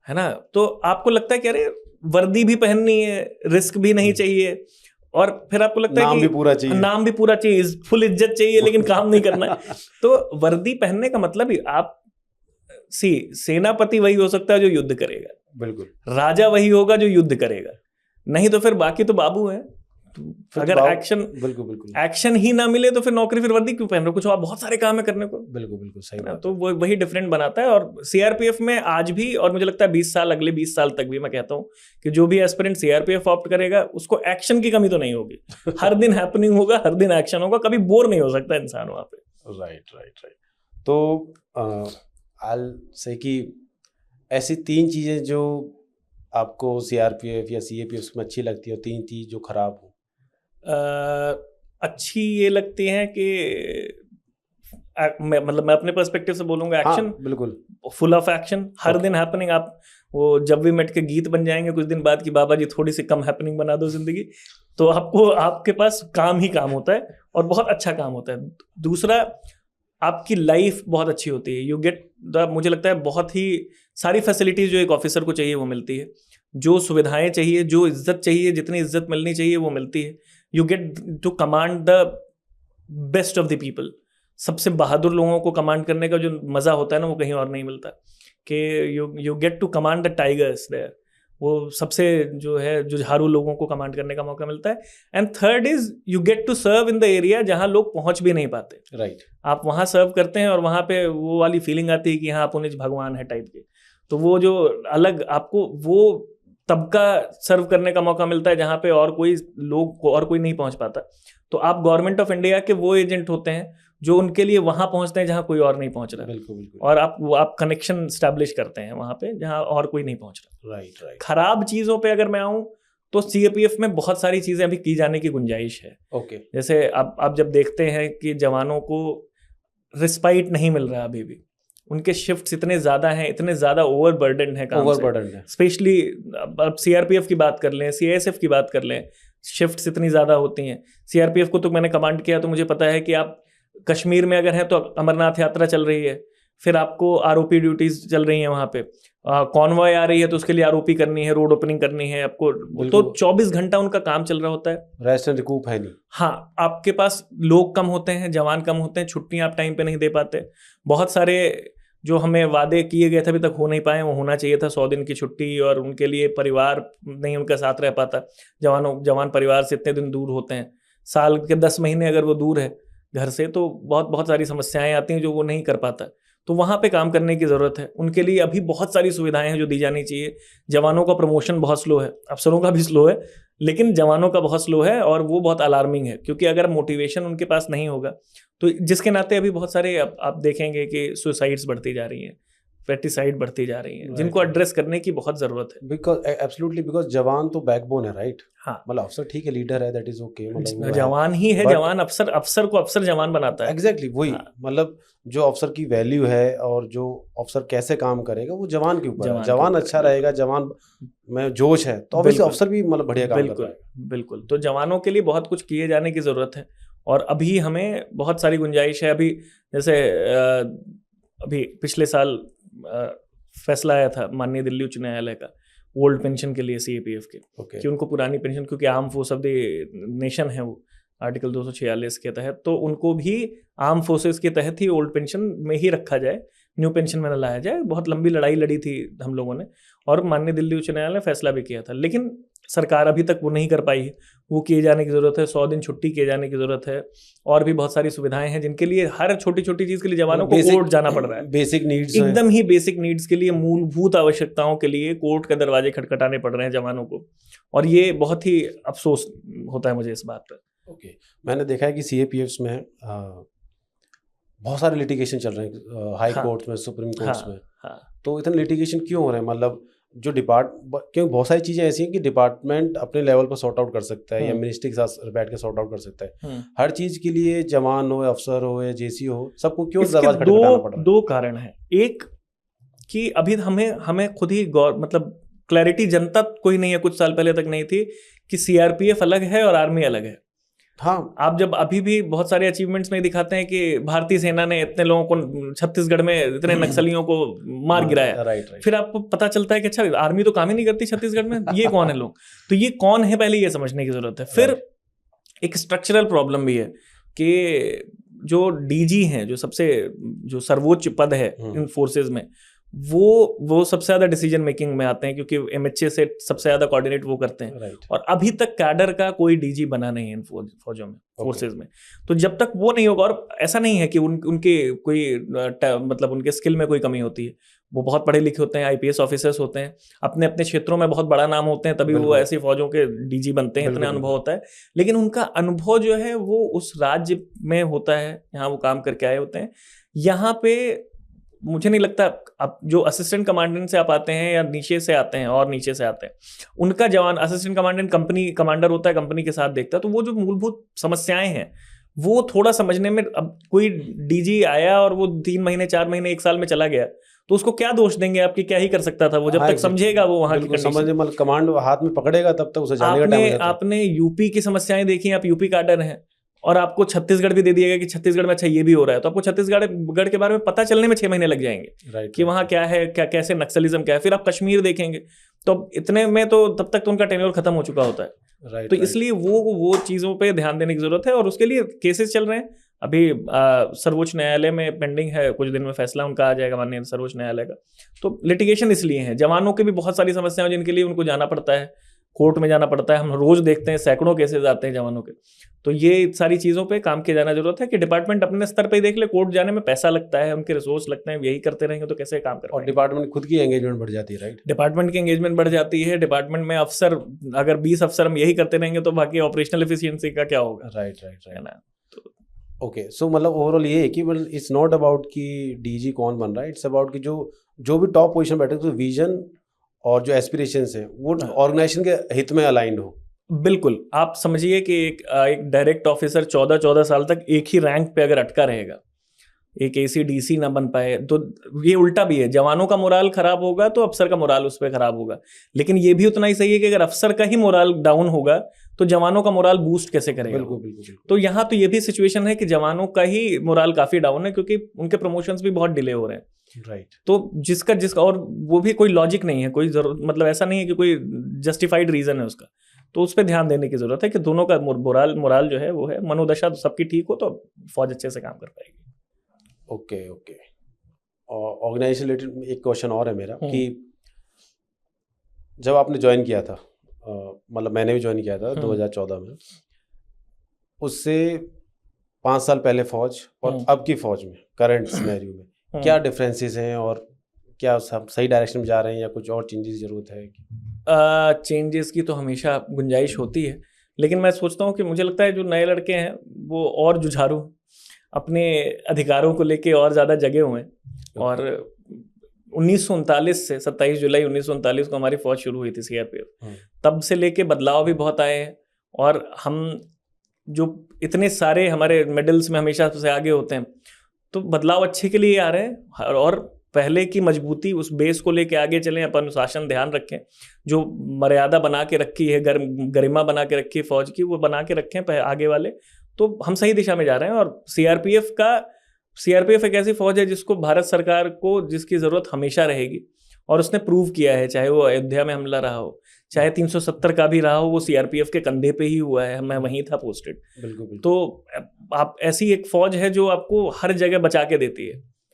ना। तो आपको लगता है कि अरे वर्दी भी पहननी है, रिस्क भी नहीं चाहिए, और फिर आपको लगता है कि नाम भी पूरा चाहिए, फुल इज्जत चाहिए लेकिन काम नहीं करना है। तो वर्दी पहनने का मतलब ही आप सेनापति वही हो सकता है जो युद्ध करेगा, बिल्कुल, राजा वही होगा जो युद्ध करेगा, नहीं तो फिर बाकी तो बाबू हैं। तो अगर बिल्कुल एक्शन ही ना मिले तो फिर नौकरी, फिर वर्दी क्यों पहन रहे हो, कुछ और बहुत सारे काम है करने को। बिल्कुल सही बात। तो वो वही डिफरेंट बनाता है। और सीआरपीएफ में आज भी, और मुझे लगता है 20 साल, अगले 20 साल तक भी मैं कहता हूँ कि जो भी एस्पिरेंट सीआरपीएफ ऑप्ट करेगा उसको एक्शन की कमी तो नहीं होगी। हर दिन हैपनिंग होगा, हर दिन एक्शन होगा, कभी बोर नहीं हो सकता इंसान वहां पे। राइट। तो आई से कि ऐसी 3 चीजें जो आपको सीआरपीएफ या सीएपीएफ में अच्छी लगती है और 3 चीज जो खराब हो। अच्छी ये लगती है कि मैं अपने पर्सपेक्टिव से बोलूंगा, एक्शन। हाँ, बिल्कुल फुल ऑफ एक्शन, हर दिन हैपनिंग। आप वो जब भी मेट के गीत बन जाएंगे कुछ दिन बाद कि बाबा जी थोड़ी सी कम हैपनिंग बना दो जिंदगी, तो आपके पास काम ही काम होता है और बहुत अच्छा काम होता है। दूसरा, आपकी लाइफ बहुत अच्छी होती है। यू गेट मुझे लगता है बहुत ही सारी फैसिलिटीज जो एक ऑफिसर को चाहिए वो मिलती है, जो सुविधाएं चाहिए, जो इज्जत चाहिए, जितनी इज्जत मिलनी चाहिए वो मिलती है। You get to command the best of the people. सबसे बहादुर लोगों को कमांड करने का जो मजा होता है ना, वो कहीं और नहीं मिलता। कि you get to command the tigers there, वो सबसे जो है जुझारू लोगों को कमांड करने का मौका मिलता है। And third is you get to serve in the area जहां लोग पहुंच भी नहीं पाते। राइट, आप वहां सर्व करते हैं और वहां पे वो वाली फीलिंग आती है कि हाँ आप उन्हें भगवान है टाइप के। तो वो जो अलग आपको वो तबका सर्व करने का मौका मिलता है जहां पे और कोई नहीं पहुंच पाता। तो आप गवर्नमेंट ऑफ इंडिया के वो एजेंट होते हैं जो उनके लिए वहां पहुंचते हैं जहां कोई और नहीं पहुंच रहा। बिल्कुल। और आप कनेक्शन स्टैब्लिश करते हैं वहां पे जहां और कोई नहीं पहुंच रहा। राइट। खराब चीजों पे अगर मैं आऊं तो सीएपीएफ में बहुत सारी चीजें अभी की जाने की गुंजाइश है। ओके। जैसे आप जब देखते हैं कि जवानों को रिस्पाइट नहीं मिल रहा, अभी भी उनके शिफ्ट्स इतने ज्यादा हैं, इतने ज्यादा ओवरबर्डन है काम से। स्पेशली अब सीआरपीएफ की बात कर लें, सीआईएसएफ की बात कर लें, शिफ्ट्स इतनी ज्यादा होती हैं। सीआरपीएफ को तो मैंने कमांड किया तो मुझे पता है कि आप कश्मीर में अगर हैं तो अमरनाथ यात्रा चल रही है, फिर आपको आरओपी ड्यूटीज चल रही हैं वहाँ पे, कॉन्वॉय आ रही है तो उसके लिए आरओपी करनी है, रोड ओपनिंग करनी है आपको, तो 24 घंटा उनका काम चल रहा होता है। रेस्ट एंड रिकूप है नहीं। हाँ, आपके पास लोग कम होते हैं, जवान कम होते हैं, छुट्टियां आप टाइम पे नहीं दे पाते। बहुत सारे जो हमें वादे किए गए थे अभी तक हो नहीं पाए, वो होना चाहिए था 100 दिन की छुट्टी, और उनके लिए परिवार नहीं उनका साथ रह पाता। जवान परिवार से इतने दिन दूर होते हैं, साल के 10 महीने अगर वो दूर है घर से, तो बहुत सारी समस्याएं आती हैं जो वो नहीं कर पाता। तो वहाँ पे काम करने की ज़रूरत है। उनके लिए अभी बहुत सारी सुविधाएं हैं जो दी जानी चाहिए। जवानों का प्रमोशन बहुत स्लो है, अफसरों का भी स्लो है, लेकिन जवानों का बहुत स्लो है, और वो बहुत अलार्मिंग है। क्योंकि अगर मोटिवेशन उनके पास नहीं होगा तो जिसके नाते अभी बहुत सारे आप देखेंगे कि सुसाइड्स बढ़ती जा रही हैं, इंफेटिसाइड बढ़ती जा रही है, Right, जिनको right. एड्रेस करने की बहुत जरूरत है। बिकॉज एब्सोल्युटली, बिकॉज जवान तो बैकबोन है, राइट? हाँ, मतलब अफसर ठीक है, लीडर है, दैट इज ओके, मतलब वो है, जवान ही है, but- जवान अफसर, अफसर को अफसर जवान बनाता है। एग्जैक्टली वही, हाँ। मतलब जो अफसर की वैल्यू है और जो अफसर कैसे काम करेगा वो जवान के ऊपर है। जवान के जवान ऊपर अच्छा है, रहेगा, जवान में जोश है, तो ऑब्वियसली बिल्कुल। अफसर भी मतलब बढ़िया काम कर बिल्कुल पाएगा। बिल्कुल। तो जवानों के लिए बहुत कुछ किए जाने की जरूरत है, और अभी हमें बहुत सारी गुंजाइश है। अभी जैसे अभी पिछले साल फैसला आया था माननीय दिल्ली उच्च न्यायालय का ओल्ड पेंशन के लिए सीएपीएफ के, ओके, कि उनको पुरानी पेंशन, क्योंकि arm force of the nation है वो आर्टिकल 246 के तहत, तो उनको भी आर्म फोर्सेस के तहत ही ओल्ड पेंशन में ही रखा जाए, न्यू पेंशन में न लाया जाए। बहुत लंबी लड़ाई लड़ी थी हम लोगों ने, और माननीय दिल्ली उच्च न्यायालय ने फैसला भी किया था, लेकिन सरकार अभी तक वो नहीं कर पाई है। वो किए जाने की ज़रूरत है, 100 दिन छुट्टी किए जाने की ज़रूरत है, और भी बहुत सारी सुविधाएं हैं जिनके लिए हर छोटी छोटी चीज़ के लिए जवानों को कोर्ट जाना पड़ रहा है। बेसिक नीड्स एकदम ही बेसिक नीड्स के लिए, मूलभूत आवश्यकताओं के लिए कोर्ट के दरवाजे खटखटाने पड़ रहे हैं जवानों को, और ये बहुत ही अफसोस होता है मुझे इस बात पर। ओके, मैंने देखा है कि सीएपीएफ्स में बहुत सारे लिटिगेशन चल रहे हैं, हाई हाँ, कोर्ट्स में, सुप्रीम कोर्ट्स हाँ, में। हाँ, तो इतने लिटिगेशन क्यों हो रहे हैं? मतलब जो क्योंकि बहुत सारी चीज़ें ऐसी हैं कि डिपार्टमेंट अपने लेवल पर सॉर्ट आउट कर सकता है, या मिनिस्ट्री के साथ बैठ के सॉर्ट आउट कर सकता है। हर चीज़ के लिए जवान हो, अफसर हो, या जेसी हो, सबको क्यों दरवाजा खटखटाना पड़ रहा है? दो कारण है। एक कि अभी हमें खुद ही मतलब क्लैरिटी जनता कोई नहीं है, कुछ साल पहले तक नहीं थी, कि सीआरपीएफ अलग है और आर्मी अलग है। हाँ, आप जब अभी भी बहुत सारे अचीवमेंट्स नहीं दिखाते हैं कि भारतीय सेना ने इतने लोगों को, छत्तीसगढ़ में इतने नक्सलियों को मार गिराया, राइट, फिर आपको पता चलता है कि अच्छा आर्मी तो काम ही नहीं करती छत्तीसगढ़ में, ये कौन है लोग? तो ये कौन है, पहले ये समझने की जरूरत है। फिर एक स्ट्रक्चरल प्रॉब्लम भी है कि जो डीजी हैं, जो सर्वोच्च पद है इन फोर्सेज में, वो सबसे ज्यादा डिसीजन मेकिंग में आते हैं, क्योंकि एमएचए से सबसे ज्यादा कोऑर्डिनेट वो करते हैं। राइट, और अभी तक कैडर का कोई डीजी बना नहीं है इन फौजों में, फोर्सेज में। तो जब तक वो नहीं होगा, और ऐसा नहीं है कि उनके कोई मतलब उनके स्किल में कोई कमी होती है, वो बहुत पढ़े लिखे होते हैं, आईपीएस ऑफिसर्स होते हैं, अपने अपने क्षेत्रों में बहुत बड़ा नाम होते हैं, तभी वो ऐसी फौजों के डीजी बनते हैं, इतना अनुभव होता है। लेकिन उनका अनुभव जो है वो उस राज्य में होता है, यहाँ वो काम करके आए होते हैं। यहाँ पे मुझे नहीं लगता, अब जो असिस्टेंट कमांडेंट से आप आते हैं या नीचे से आते हैं और नीचे से आते हैं, उनका जवान, असिस्टेंट कमांडेंट कंपनी कमांडर होता है, कंपनी के साथ देखता है, तो वो जो मूलभूत समस्याएं हैं वो थोड़ा समझने में, अब कोई डीजी आया और वो 3 महीने 4 महीने 1 साल में चला गया, तो उसको क्या दोष देंगे आपकी, क्या ही कर सकता था वो, जब तक समझेगा वो वहां की कंडीशन, मतलब कमांड हाथ में पकड़ेगा तब तक उसे जाने का टाइम हो जाता है। आपने यूपी की समस्याएं देखी, आप यूपी कैडर हैं, और आपको छत्तीसगढ़ भी दे दिएगा कि छत्तीसगढ़ में अच्छा ये भी हो रहा है, तो आपको छत्तीसगढ़ के बारे में पता चलने में 6 महीने लग जाएंगे कि वहाँ क्या है, कैसे नक्सलिज्म क्या है। फिर आप कश्मीर देखेंगे तो इतने में तो तब तक तो उनका टेन्योर खत्म हो चुका होता है। तो इसलिए वो चीज़ों पे ध्यान देने की जरूरत है, और उसके लिए केसेस चल रहे हैं। अभी सर्वोच्च न्यायालय में पेंडिंग है, कुछ दिन में फैसला उनका आ जाएगा, माननीय सर्वोच्च न्यायालय का। तो लिटिगेशन इसलिए है, जवानों के भी बहुत सारी समस्याएं जिनके लिए उनको जाना पड़ता है, कोर्ट में जाना पड़ता है। हम रोज देखते हैं सैकड़ों केसेस आते हैं जवानों के। तो ये सारी चीज़ों पे काम किया जाना जरूरत है कि डिपार्टमेंट अपने स्तर पे ही देख ले, कोर्ट जाने में पैसा लगता है, उनके रिसोर्स लगते हैं, यही करते रहेंगे तो कैसे काम करेंगे। और डिपार्टमेंट खुद की एंगेजमेंट बढ़ जाती है, राइट? डिपार्टमेंट की एंगेजमेंट बढ़ जाती है, डिपार्टमेंट में अफसर, अगर 20 अफसर हम यही करते रहेंगे तो बाकी ऑपरेशनल एफिशिएंसी का क्या होगा? राइट, है ना। ओके, सो मतलब ओवरऑल ये है कि मतलब इट्स नॉट अबाउट कि डीजी कौन बन रहा है, इट्स अबाउट कि जो भी टॉप पोजीशन बैठे तो विजन और जो एस्पिरेशंस हैं वो ऑर्गेनाइजेशन के हित में अलाइंड हो। बिल्कुल, आप समझिए कि एक डायरेक्ट ऑफिसर 14 साल तक एक ही रैंक पे अगर अटका रहेगा, एक एसीडीसी ना बन पाए, तो ये उल्टा भी है, जवानों का मोराल खराब होगा तो अफसर का मोराल उस पर खराब होगा। लेकिन ये भी उतना ही सही है कि अगर अफसर का ही मोराल डाउन होगा तो जवानों का मोराल बूस्ट कैसे करेगा? बिल्कुल, बिल्कुल। तो यहाँ तो ये भी सिचुएशन है कि जवानों का ही मोराल काफी डाउन है, क्योंकि उनके प्रमोशंस भी बहुत डिले हो रहे हैं। राइट। तो जिसका और वो भी कोई लॉजिक नहीं है, कोई मतलब ऐसा नहीं है कि कोई जस्टिफाइड रीजन है उसका। तो उस पर ध्यान देने की जरूरत है कि दोनों का मोराल जो है वो है, मनोदशा तो सबकी ठीक हो तो फौज अच्छे से काम कर पाएगी। ओके। ऑर्गेनाइजेशन रिलेटेड एक क्वेश्चन और है मेरा कि जब आपने ज्वाइन किया था, मतलब मैंने भी ज्वाइन किया था 2014 में, उससे 5 साल पहले फौज और अब की फौज में करंट सिनेरियो में क्या डिफरेंसेस हैं, और क्या सब सही डायरेक्शन में जा रहे हैं या कुछ और चेंजेस की जरूरत है? चेंजेस की तो हमेशा गुंजाइश होती है, लेकिन मैं सोचता हूँ कि मुझे लगता है जो नए लड़के हैं वो और जुझारू, अपने अधिकारों को लेके और ज़्यादा जगे हुए हैं, और 1939 से 27 जुलाई 1939 को हमारी फौज शुरू हुई थी सीआरपीएफ। तब से लेके बदलाव भी बहुत आए हैं, और हम जो इतने सारे हमारे मेडल्स में हमेशा से आगे होते हैं, तो बदलाव अच्छे के लिए आ रहे हैं। और पहले की मजबूती, उस बेस को लेके आगे चलें, अपन अनुशासन ध्यान रखें, जो मर्यादा बना के रखी है, गरिमा बना के रखी है फौज की, वो बना के रखें आगे वाले, तो हम सही दिशा में जा रहे हैं। और सीआरपीएफ एक ऐसी फौज है जिसको भारत सरकार को, जिसकी ज़रूरत हमेशा रहेगी, और उसने प्रूव किया है, चाहे वो अयोध्या में हमला रहा हो, चाहे 370 का भी रहा हो, वो सीआरपीएफ के कंधे पे ही हुआ है, मैं वहीं था पोस्टेड। बिल्कुल। तो आप ऐसी एक फौज है जो आपको हर जगह बचा के देती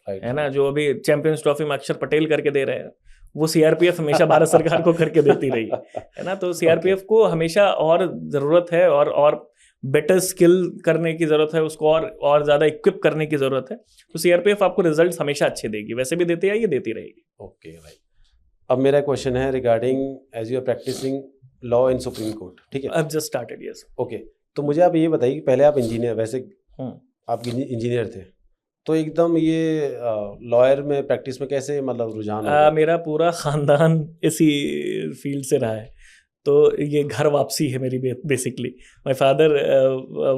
है ना। जो अभी चैंपियंस ट्रॉफी में अक्षर पटेल करके दे रहे हैं, वो सीआरपीएफ हमेशा भारत सरकार को करके देती रही है ना। तो सीआरपीएफ को हमेशा और ज़रूरत है, और बेटर स्किल करने की ज़रूरत है, उसको और ज़्यादा इक्विप करने की ज़रूरत है। तो सीआरपीएफ आपको रिजल्ट्स हमेशा अच्छे देगी, वैसे भी देती है, ये देती रहेगी। ओके भाई, अब मेरा क्वेश्चन है regarding as you are practising law in supreme court, ठीक है? I have just started, yes. Okay, तो मुझे आप ये बताइए कि पहले आप इंजीनियर, वैसे आप इंजीनियर थे, तो एकदम ये लॉयर में प्रैक्टिस में कैसे मतलब रुझान? मेरा पूरा ख़ानदान इसी फील्ड से रहा है, तो ये घर वापसी है मेरी basically. My father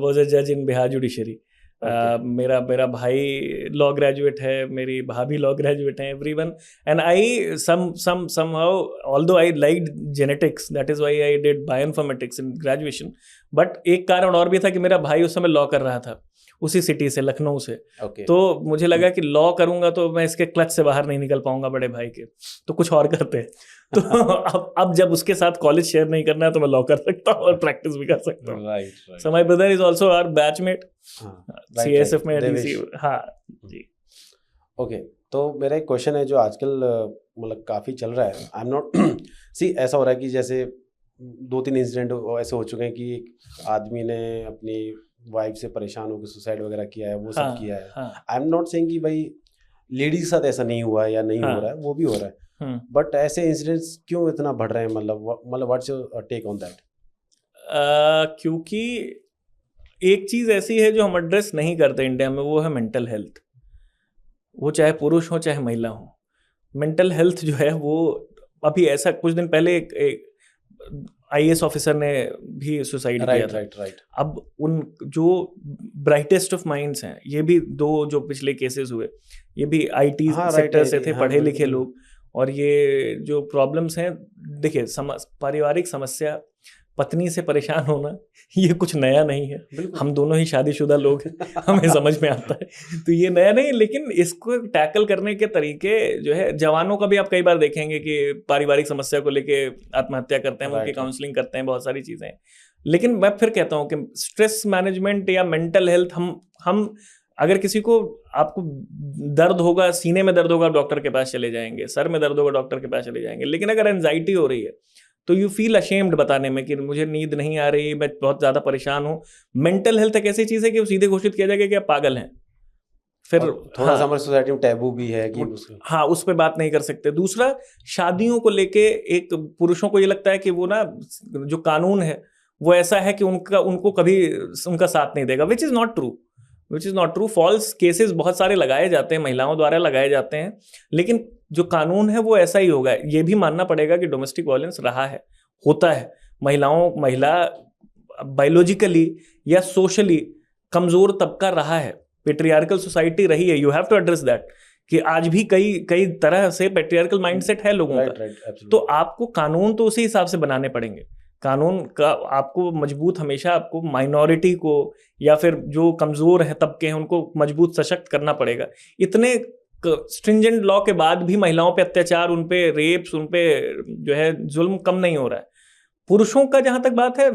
was a जज इन बिहार जुडिशरी। मेरा भाई लॉ ग्रेजुएट है, मेरी भाभी लॉ ग्रेजुएट है, everyone. And I somehow although I liked genetics, that is why I did bioinformatics in graduation, but एक कारण और भी था कि मेरा भाई उस समय लॉ कर रहा था उसी सिटी से, लखनऊ से। तो मुझे लगा कि लॉ करूंगा तो मैं इसके क्लच से बाहर नहीं निकल पाऊंगा बड़े भाई के, तो कुछ और करते हैं। तो अब जब उसके साथ कॉलेज शेयर नहीं करना है तो मैं लॉ कर सकता हूँ और प्रैक्टिस भी कर सकता हूँ। So my brother is also our batchmate CSF में, डीसी। हाँ जी। ओके, तो मेरा एक क्वेश्चन है जो आजकल मतलब काफ़ी चल रहा है। आई एम नॉट सी, ऐसा हो रहा है कि जैसे 2-3 इंसिडेंट ऐसे हो चुके हैं कि एक आदमी ने अपनी वाइफ से परेशान होकर सुसाइड वगैरह किया है, वो सब किया है। आई एम नॉट सेइंग कि भाई लेडीज के साथ ऐसा नहीं हुआ है या नहीं हो रहा है, वो भी हो रहा है, बट ऐसे इंसिडेंट्स क्यों इतना बढ़ रहे हैं? मतलब what's your take on that? क्योंकि एक चीज़ ऐसी है जो हम एड्रेस नहीं करते इंडिया में, वो है मेंटल हेल्थ। वो चाहे पुरुष हो चाहे महिला हो, मेंटल हेल्थ जो है वो, अभी ऐसा कुछ दिन पहले एक आईएएस ऑफिसर ने भी सुसाइड किया था। राइट। अब उन जो ब्राइटेस्ट ऑफ माइंड्स हैं, ये भी 2 जो पिछले केसेस हुए, ये भी आईटी सेक्टर से थे, पढ़े लिखे लोग। और ये जो प्रॉब्लम्स हैं, देखिए पारिवारिक समस्या, पत्नी से परेशान होना, ये कुछ नया नहीं है। हम दोनों ही शादीशुदा लोग हैं, हमें समझ में आता है, तो ये नया नहीं। लेकिन इसको टैकल करने के तरीके जो है, जवानों का भी आप कई बार देखेंगे कि पारिवारिक समस्या को लेके आत्महत्या करते हैं, उनकी काउंसलिंग करते हैं, बहुत सारी चीज़ें। लेकिन मैं फिर कहता हूँ कि स्ट्रेस मैनेजमेंट या मेंटल हेल्थ, हम अगर किसी को, आपको दर्द होगा, सीने में दर्द होगा, डॉक्टर के पास चले जाएंगे, सर में दर्द होगा, डॉक्टर के पास चले जाएंगे। लेकिन अगर एंजाइटी हो रही है तो यू फील अशेम्ड बताने में कि मुझे नींद नहीं आ रही, मैं बहुत ज़्यादा परेशान हूँ। मेंटल हेल्थ एक ऐसी चीज़ है कि वो सीधे घोषित किया जाएगा कि आप पागल हैं। फिर थोड़ा सा हमारी सोसाइटी में टैबू भी है कि हाँ, उस पर बात नहीं कर सकते। दूसरा, शादियों को लेके एक पुरुषों को ये लगता है कि वो ना, जो कानून है वो ऐसा है कि उनको कभी उनका साथ नहीं देगा, which is not true. False cases बहुत सारे लगाए जाते हैं, महिलाओं द्वारा लगाए जाते हैं, लेकिन जो कानून है वो ऐसा ही होगा। ये भी मानना पड़ेगा कि डोमेस्टिक वायलेंस रहा है, होता है। महिला बायोलॉजिकली या सोशली कमज़ोर तबका रहा है, पेट्रियार्कल सोसाइटी रही है। You have to address that कि आज भी कई तरह से पेट्रियार्कल माइंडसेट है लोगों का। तो आपको कानून तो उसी हिसाब से बनाने पड़ेंगे। कानून का आपको मजबूत, हमेशा आपको माइनॉरिटी को या फिर जो कमज़ोर है तबके हैं उनको मजबूत सशक्त करना पड़ेगा। इतने स्ट्रिंजेंट लॉ के बाद भी महिलाओं पे अत्याचार, उन पे रेप्स, उन पे जो है जुल्म कम नहीं हो रहा है। पुरुषों का जहाँ तक बात है,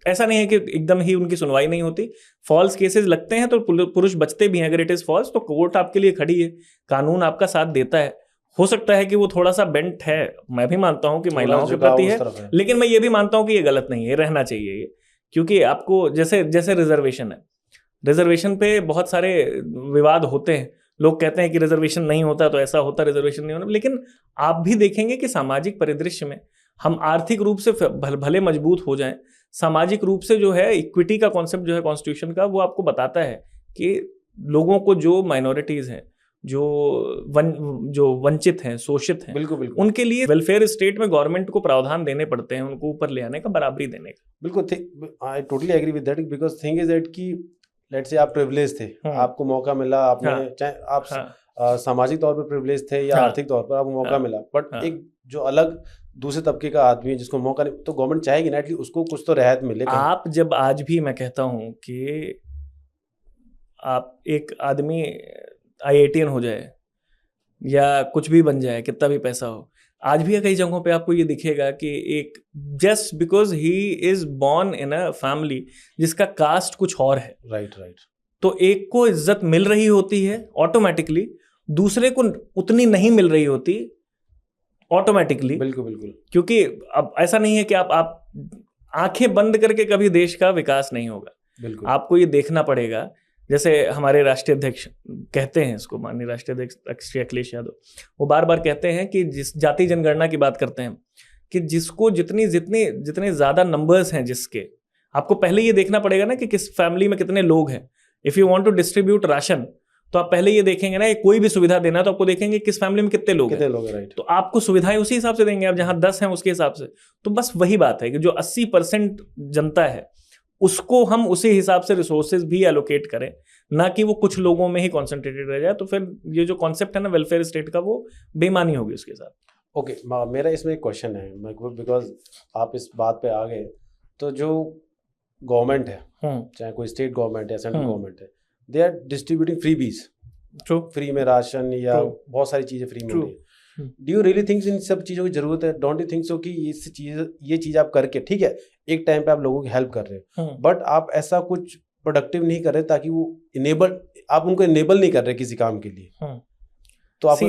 ऐसा नहीं है कि एकदम ही उनकी सुनवाई नहीं होती। फॉल्स केसेस लगते हैं तो पुरुष बचते भी हैं। अगर इट इज़ फॉल्स तो कोर्ट आपके लिए खड़ी है, कानून आपका साथ देता है। हो सकता है कि वो थोड़ा सा बेंट है, मैं भी मानता हूँ कि महिलाओं के प्रति है, लेकिन मैं ये भी मानता हूँ कि ये गलत नहीं है, रहना चाहिए ये। क्योंकि आपको जैसे रिजर्वेशन है, रिजर्वेशन पे बहुत सारे विवाद होते हैं। लोग कहते हैं कि रिजर्वेशन नहीं होता तो ऐसा होता, रिजर्वेशन नहीं होना। लेकिन आप भी देखेंगे कि सामाजिक परिदृश्य में हम आर्थिक रूप से भले मजबूत हो जाएं, सामाजिक रूप से जो है इक्विटी का कॉन्सेप्ट जो है कॉन्स्टिट्यूशन का, वो आपको बताता है कि लोगों को, जो माइनॉरिटीज़ हैं, जो वंचित हैं, शोषित हैं, बिल्कुल बिल्कुल उनके लिए वेलफेयर स्टेट में गवर्नमेंट को प्रावधान देने पड़ते हैं, उनको ऊपर ले आने का, बराबरी देने का। बिल्कुल, I totally agree with that, because thing is that कि लेट्स से आप प्रिविलेज थे, आपको मौका मिला, आपने चाहे आप सामाजिक तौर पर प्रिविलेज थे या आर्थिक तौर पर आपको मौका मिला, बट एक जो अलग दूसरे तबके का आदमी है जिसको मौका नहीं, तो गवर्नमेंट चाहेगी ना एटलीस्ट उसको कुछ तो रियायत मिले। आप जब आज भी मैं कहता हूँ कि आप एक आदमी IITian हो जाए या कुछ भी बन जाए, कितना भी पैसा हो, आज भी कई जगहों पे आपको ये दिखेगा कि एक just because he is born in a family जिसका कास्ट कुछ और है, राइट, तो एक को इज्जत मिल रही होती है ऑटोमेटिकली, दूसरे को उतनी नहीं मिल रही होती ऑटोमेटिकली। बिल्कुल, क्योंकि अब ऐसा नहीं है कि आप आंखें बंद करके कभी देश का विकास नहीं होगा, बिल्कुल आपको ये देखना पड़ेगा। जैसे हमारे राष्ट्रीय अध्यक्ष कहते हैं, इसको माननीय राष्ट्रीय अध्यक्ष अखिलेश यादव, वो बार बार कहते हैं कि जिस जाति जनगणना की बात करते हैं कि जिसको जितने ज्यादा नंबर्स हैं जिसके, आपको पहले ये देखना पड़ेगा ना कि किस फैमिली में कितने लोग हैं। If you want to distribute ration, तो आप पहले ये देखेंगे ना, कोई भी सुविधा देना तो आपको देखेंगे किस फैमिली में कितने लोग हैं, राइट, तो आपको सुविधाएं उसी हिसाब से देंगे, आप जहां 10 हैं उसके हिसाब से। तो बस वही बात है कि जो 80% जनता है उसको हम उसी हिसाब से रिसोर्सेज भी एलोकेट करें, ना कि वो कुछ लोगों में ही कॉन्सेंट्रेटेड रह जाए। तो फिर ये जो कॉन्सेप्ट है ना वेलफेयर स्टेट का, वो बेईमानी होगी उसके साथ। ओके, मेरा इसमें एक क्वेश्चन है, बिकॉज आप इस बात पे आ गए, तो जो गवर्नमेंट है, चाहे कोई स्टेट गवर्नमेंट है, सेंट्रल गवर्नमेंट है, they are distributing freebies, free में राशन या बहुत सारी चीजें फ्री में हो रही है। डू यू रियली थिंक इन सब चीज़ों की जरूरत है? डोंट यू थिंक सो कि ये चीज़ आप करके, ठीक है एक टाइम पे आप लोगों की हेल्प कर रहे हो, बट आप ऐसा कुछ प्रोडक्टिव नहीं कर रहे ताकि वो आप उनको इनेबल नहीं कर रहे किसी काम के लिए। तो आप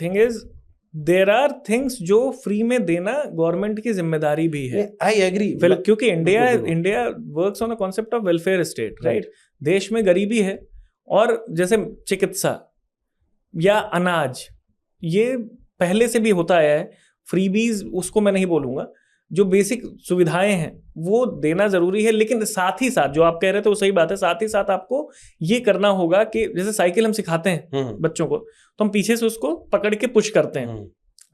thing is there are things जो फ्री में देना गवर्नमेंट की जिम्मेदारी भी है। आई एग्री, क्योंकि India works on a concept of welfare state, right. देश में गरीबी है, और जैसे चिकित्सा या अनाज, ये पहले से भी होता आया है। फ्रीबीज उसको मैं नहीं बोलूंगा, जो बेसिक सुविधाएं हैं वो देना जरूरी है, लेकिन साथ ही साथ जो आप कह रहे थे वो सही बात है, साथ ही साथ आपको ये करना होगा कि जैसे साइकिल हम सिखाते हैं बच्चों को, तो हम पीछे से उसको पकड़ के पुश करते हैं,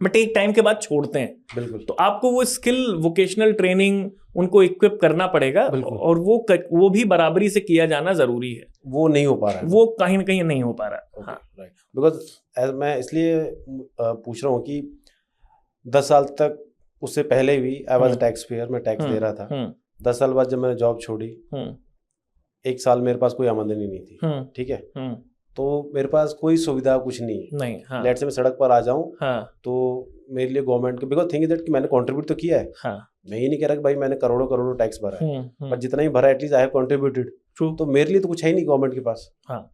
बट एक टाइम के बाद छोड़ते हैं। बिल्कुल। तो आपको वो स्किल वोकेशनल ट्रेनिंग उनको इक्विप करना पड़ेगा, और वो भी बराबरी से किया जाना जरूरी है। वो नहीं हो पा रहा है, वो कहीं ना कहीं नहीं हो पा रहा। हाँ, राइट। बिकॉज मैं इसलिए पूछ रहा हूँ कि 10 साल तक, उससे पहले भी आई वॉज टैक्स पेयर, मैं टैक्स दे रहा था। 10 साल बाद जब मैंने जॉब छोड़ी, 1 साल मेरे पास कोई आमदनी नहीं थी, ठीक है, तो मेरे पास कोई सुविधा कुछ नहीं है, नहीं। हाँ। लेट से मैं सड़क पर आ जाऊं, हाँ। तो मेरे लिए गवर्नमेंट के, बिकॉज थिंग इज दैट कि मैंने कंट्रीब्यूट तो किया है। हाँ। मैं ये नहीं कह रहा कि भाई मैंने करोड़ों टैक्स भरा है, बट जितना ही भरा एटलीस्ट आई हैव कंट्रीब्यूटेड। तो मेरे लिए तो कुछ है ही नहीं गवर्नमेंट के पास। हाँ।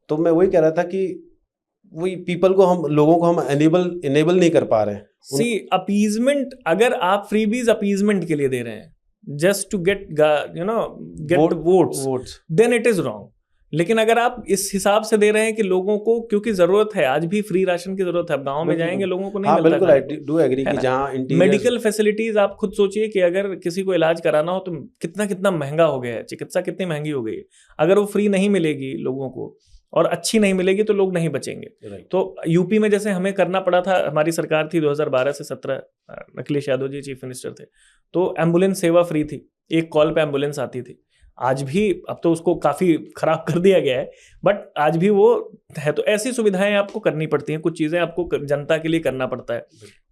तो मैं वही कह रहा था कि वही पीपल को, हम लोगों को हम इनेबल नहीं कर पा रहे हैं। सी अपीजमेंट, अगर आप फ्रीबीज अपीजमेंट के लिए दे रहे हैं, just to get votes, then it is wrong. लेकिन अगर आप इस हिसाब से दे रहे हैं कि लोगों को, क्योंकि जरूरत है, आज भी फ्री राशन की जरूरत है, अब गाँव में जाएंगे लोगों को नहीं मिलता। बिल्कुल, आई डू एग्री कि जहाँ मेडिकल फैसिलिटीज, आप खुद सोचिए कि अगर किसी को इलाज कराना हो तो कितना महंगा हो गया है, चिकित्सा कितनी महंगी हो गई है। अगर वो फ्री नहीं मिलेगी लोगों को और अच्छी नहीं मिलेगी तो लोग नहीं बचेंगे। तो यूपी में जैसे हमें करना पड़ा था, हमारी सरकार थी 2012 से 17, अखिलेश यादव जी चीफ मिनिस्टर थे, तो एम्बुलेंस सेवा फ्री थी, एक कॉल पे एम्बुलेंस आती थी। आज भी, अब तो उसको काफ़ी खराब कर दिया गया है, बट आज भी वो है। तो ऐसी सुविधाएं आपको करनी पड़ती हैं, कुछ चीज़ें आपको जनता के लिए करना पड़ता है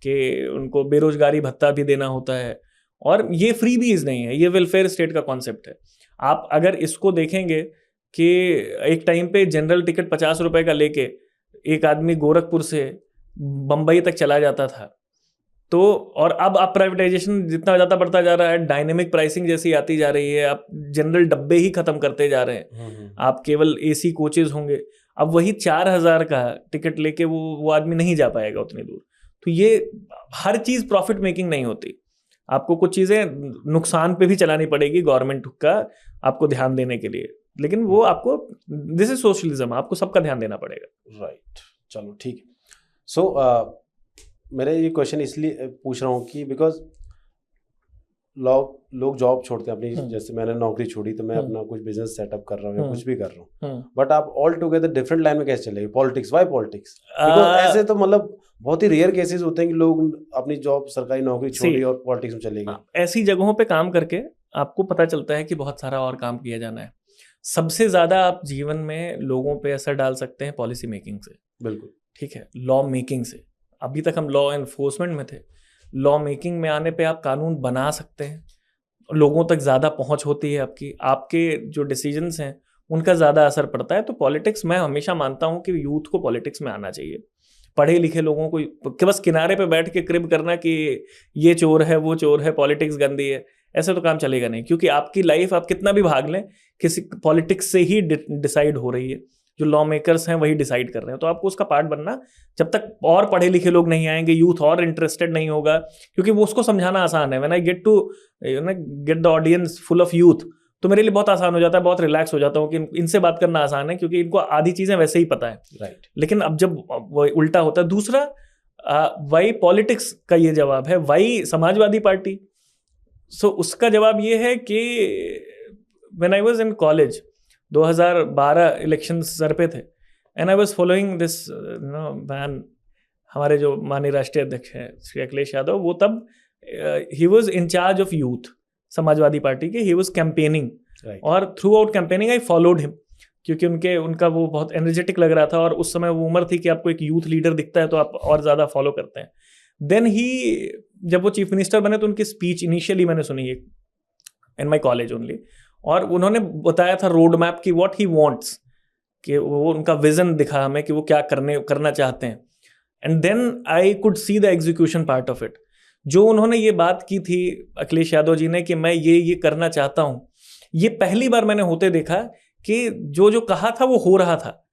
कि उनको बेरोजगारी भत्ता भी देना होता है, और ये फ्रीबीज नहीं है, ये वेलफेयर स्टेट का कॉन्सेप्ट है। आप अगर इसको देखेंगे कि एक टाइम पे जनरल टिकट 50 रुपए का लेके एक आदमी गोरखपुर से बंबई तक चला जाता था, तो और अब आप प्राइवेटाइजेशन जितना ज़्यादा बढ़ता जा रहा है, डायनेमिक प्राइसिंग जैसी आती जा रही है, आप जनरल डब्बे ही खत्म करते जा रहे हैं, आप केवल AC कोचेज होंगे। अब वही 4000 का टिकट लेके वो आदमी नहीं जा पाएगा उतनी दूर। तो ये हर चीज़ प्रॉफिट मेकिंग नहीं होती, आपको कुछ चीज़ें नुकसान पे भी चलानी पड़ेगी गवर्नमेंट का, आपको ध्यान देने के लिए। लेकिन वो आपको, दिस इज सोशलिज्म, आपको सबका ध्यान देना पड़ेगा। राइट, चलो ठीक है। सो मेरा ये क्वेश्चन इसलिए पूछ रहा हूँ कि बिकॉज लोग जॉब छोड़ते हैं अपनी, जैसे मैंने नौकरी छोड़ी तो मैं अपना कुछ बिजनेस सेटअप कर रहा हूँ या कुछ भी कर रहा हूँ, बट आप ऑल टुगेदर डिफरेंट लाइन में कैसे चलेंगे? Politics, Y politics? बिकॉज ऐसे तो मतलब बहुत ही रेयर केसेस होते हैं कि लोग अपनी जॉब, सरकारी नौकरी छोड़ी और पॉलिटिक्स में चले गए। ऐसी जगहों पे काम करके आपको पता चलता है कि बहुत सारा और काम किया जाना है। सबसे ज्यादा आप जीवन में लोगों पे असर डाल सकते हैं पॉलिसी मेकिंग से। बिल्कुल ठीक है, लॉ मेकिंग से। अभी तक हम लॉ एनफोर्समेंट में थे, लॉ मेकिंग में आने पे आप कानून बना सकते हैं, लोगों तक ज़्यादा पहुंच होती है आपकी, आपके जो डिसीजंस हैं उनका ज़्यादा असर पड़ता है। तो पॉलिटिक्स, मैं हमेशा मानता हूं कि यूथ को पॉलिटिक्स में आना चाहिए। पढ़े लिखे लोगों को कि बस किनारे पे बैठ के क्रिब करना कि ये चोर है वो चोर है, पॉलिटिक्स गंदी है, ऐसे तो काम चलेगा नहीं। क्योंकि आपकी लाइफ आप कितना भी भाग लें, किसी पॉलिटिक्स से ही डिसाइड हो रही है। जो लॉ मेकर्स हैं वही डिसाइड कर रहे हैं। तो आपको उसका पार्ट बनना, जब तक और पढ़े लिखे लोग नहीं आएंगे, यूथ और इंटरेस्टेड नहीं होगा, क्योंकि वो उसको समझाना आसान है। When I get to get the audience full of youth, तो मेरे लिए बहुत आसान हो जाता है, बहुत रिलैक्स हो जाता हूँ कि इनसे बात करना आसान है, क्योंकि इनको आधी चीजें वैसे ही पता है। राइट। लेकिन अब जब वो उल्टा होता है। दूसरा, वाई पॉलिटिक्स का ये जवाब है, वाई समाजवादी पार्टी। सो उसका जवाब ये है कि when I was in college, 2012 election sir पे थे, and I was following this man, हमारे जो माननीय राष्ट्रीय अध्यक्ष हैं श्री अखिलेश यादव, वो तब he was in charge of youth Samajwadi party के, ही वाज कैंपेनिंग, और through out campaigning I followed him, क्योंकि उनका वो बहुत एनर्जेटिक लग रहा था, और उस समय वो उम्र थी कि आपको एक यूथ लीडर दिखता है तो आप और ज़्यादा फॉलो करते हैं। देन ही, जब वो चीफ मिनिस्टर बने तो उनकी स्पीच इनिशियली मैंने सुनी इन माई कॉलेज ओनली, और उन्होंने बताया था रोड मैप की व्हाट ही वांट्स, कि वो उनका विजन दिखा हमें कि वो क्या करना चाहते हैं। And then I could see the execution part of it. जो उन्होंने ये बात की थी अखिलेश यादव जी ने कि मैं ये करना चाहता हूँ, ये पहली बार मैंने होते देखा कि जो कहा था वो हो रहा था।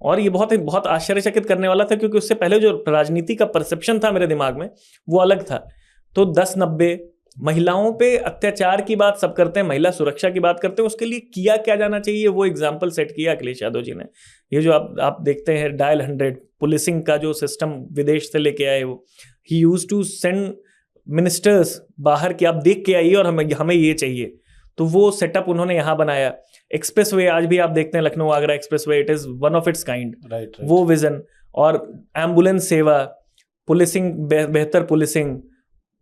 और ये बहुत आश्चर्यचकित करने वाला था, क्योंकि उससे पहले जो राजनीति का परसेप्शन था मेरे दिमाग में वो अलग था। तो 10-90 महिलाओं पे अत्याचार की बात सब करते हैं, महिला सुरक्षा की बात करते हैं, उसके लिए किया क्या जाना चाहिए वो एग्जाम्पल सेट किया अखिलेश यादव जी ने। ये जो आप देखते हैं डायल 100 पुलिसिंग का जो सिस्टम विदेश से लेके आए, वो ही यूज्ड टू सेंड मिनिस्टर्स बाहर कि आप देख के आइए और हमें ये चाहिए। तो वो सेटअप उन्होंने यहाँ बनाया। एक्सप्रेसवे आज भी आप देखते हैं, Lucknow Agra expressway, it is one of its kind. वो विजन, और एम्बुलेंस सेवा, पुलिसिंग, बेहतर पुलिसिंग,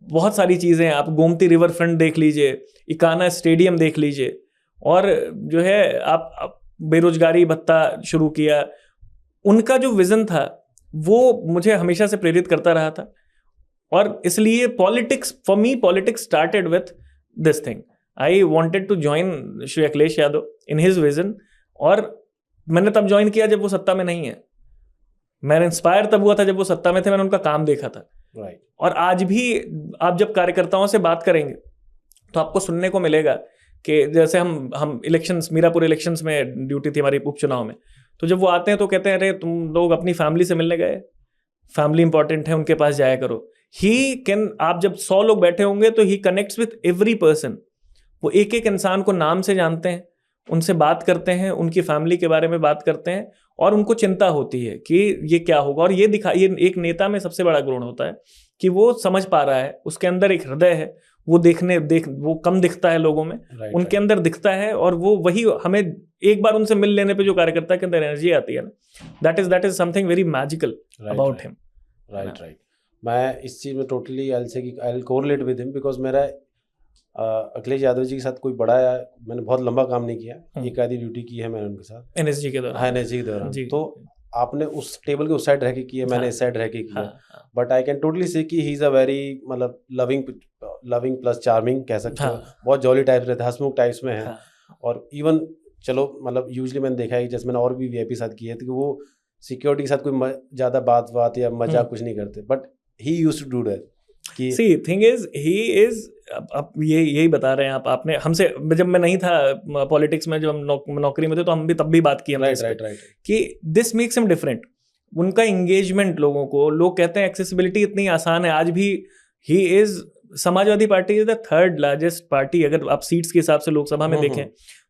बहुत सारी चीज़ें। आप गोमती रिवर फ्रंट देख लीजिए, इकाना स्टेडियम देख लीजिए, और जो है आप बेरोजगारी भत्ता शुरू किया। उनका जो विजन था वो मुझे हमेशा से प्रेरित करता रहा था, और इसलिए politics, for me politics started with this thing. I wanted to join Shri Akhilesh Yadav in his vision, और मैंने तब ज्वाइन किया जब वो सत्ता में नहीं है। मैंने इंस्पायर तब हुआ था जब वो सत्ता में थे, मैंने उनका काम देखा था। राइट। और आज भी आप जब कार्यकर्ताओं से बात करेंगे तो आपको सुनने को मिलेगा कि जैसे हम इलेक्शंस, मीरापुर इलेक्शंस में ड्यूटी थी हमारी उपचुनाव में, तो जब वो आते हैं तो कहते हैं अरे तुम लोग अपनी फैमिली से मिलने गए, फैमिली इंपॉर्टेंट है, उनके पास जाया करो। ही कैन, आप जब 100 लोग बैठे होंगे तो ही कनेक्ट्स विथ एवरी पर्सन। वो एक एक इंसान को नाम से जानते हैं, उनसे बात करते हैं, उनकी फैमिली के बारे में बात करते हैं, और उनको चिंता होती है कि ये क्या होगा। और ये एक नेता में सबसे बड़ा गुण होता है कि वो समझ पा रहा है, उसके अंदर एक हृदय है, वो वो कम दिखता है लोगों में, उनके अंदर दिखता है। और वो वही हमें एक बार उनसे मिल लेने पे जो कार्यकर्ता के अंदर एनर्जी आती है ना, that is something very magical about him. Right. मैं इस चीज़ में totally I will correlate with him, because मेरा अखिलेश यादव जी के साथ कोई बड़ा, मैंने बहुत लंबा काम नहीं किया, एक आधी ड्यूटी की है मैंने उनके साथ एनएसजी के दौरान। हाँ, एनएसजी के दौरान। तो आपने उस टेबल के उस साइड रह के की है, मैंने इस साइड रह के किया, बट आई कैन टोटली से कि ही इज़ अ वेरी, मतलब लविंग प्लस चार्मिंग कह सकते हो। बहुत जॉली टाइप रहते हैं, हंसमुख टाइप्स में है। और इवन चलो, मतलब यूजली मैंने देखा है, जैसे मैंने और भी वीआईपी साथ की है, तो वो सिक्योरिटी के साथ कोई ज़्यादा बात या मजाक कुछ नहीं करते, but he used to do that. See, thing is, he is, अब यही बता रहे हैं आप, आपने हमसे, जब मैं नहीं था पॉलिटिक्स में, जब हम नौकरी में थे, तो हम भी तब भी बात की हमने कि दिस मेक्स हिम डिफरेंट। उनका इंगेजमेंट लोगों को, लोग कहते हैं एक्सेसिबिलिटी इतनी आसान है, आज भी he is, Samajwadi party is the 3rd largest party अगर आप सीट्स के हिसाब से लोकसभा में देखें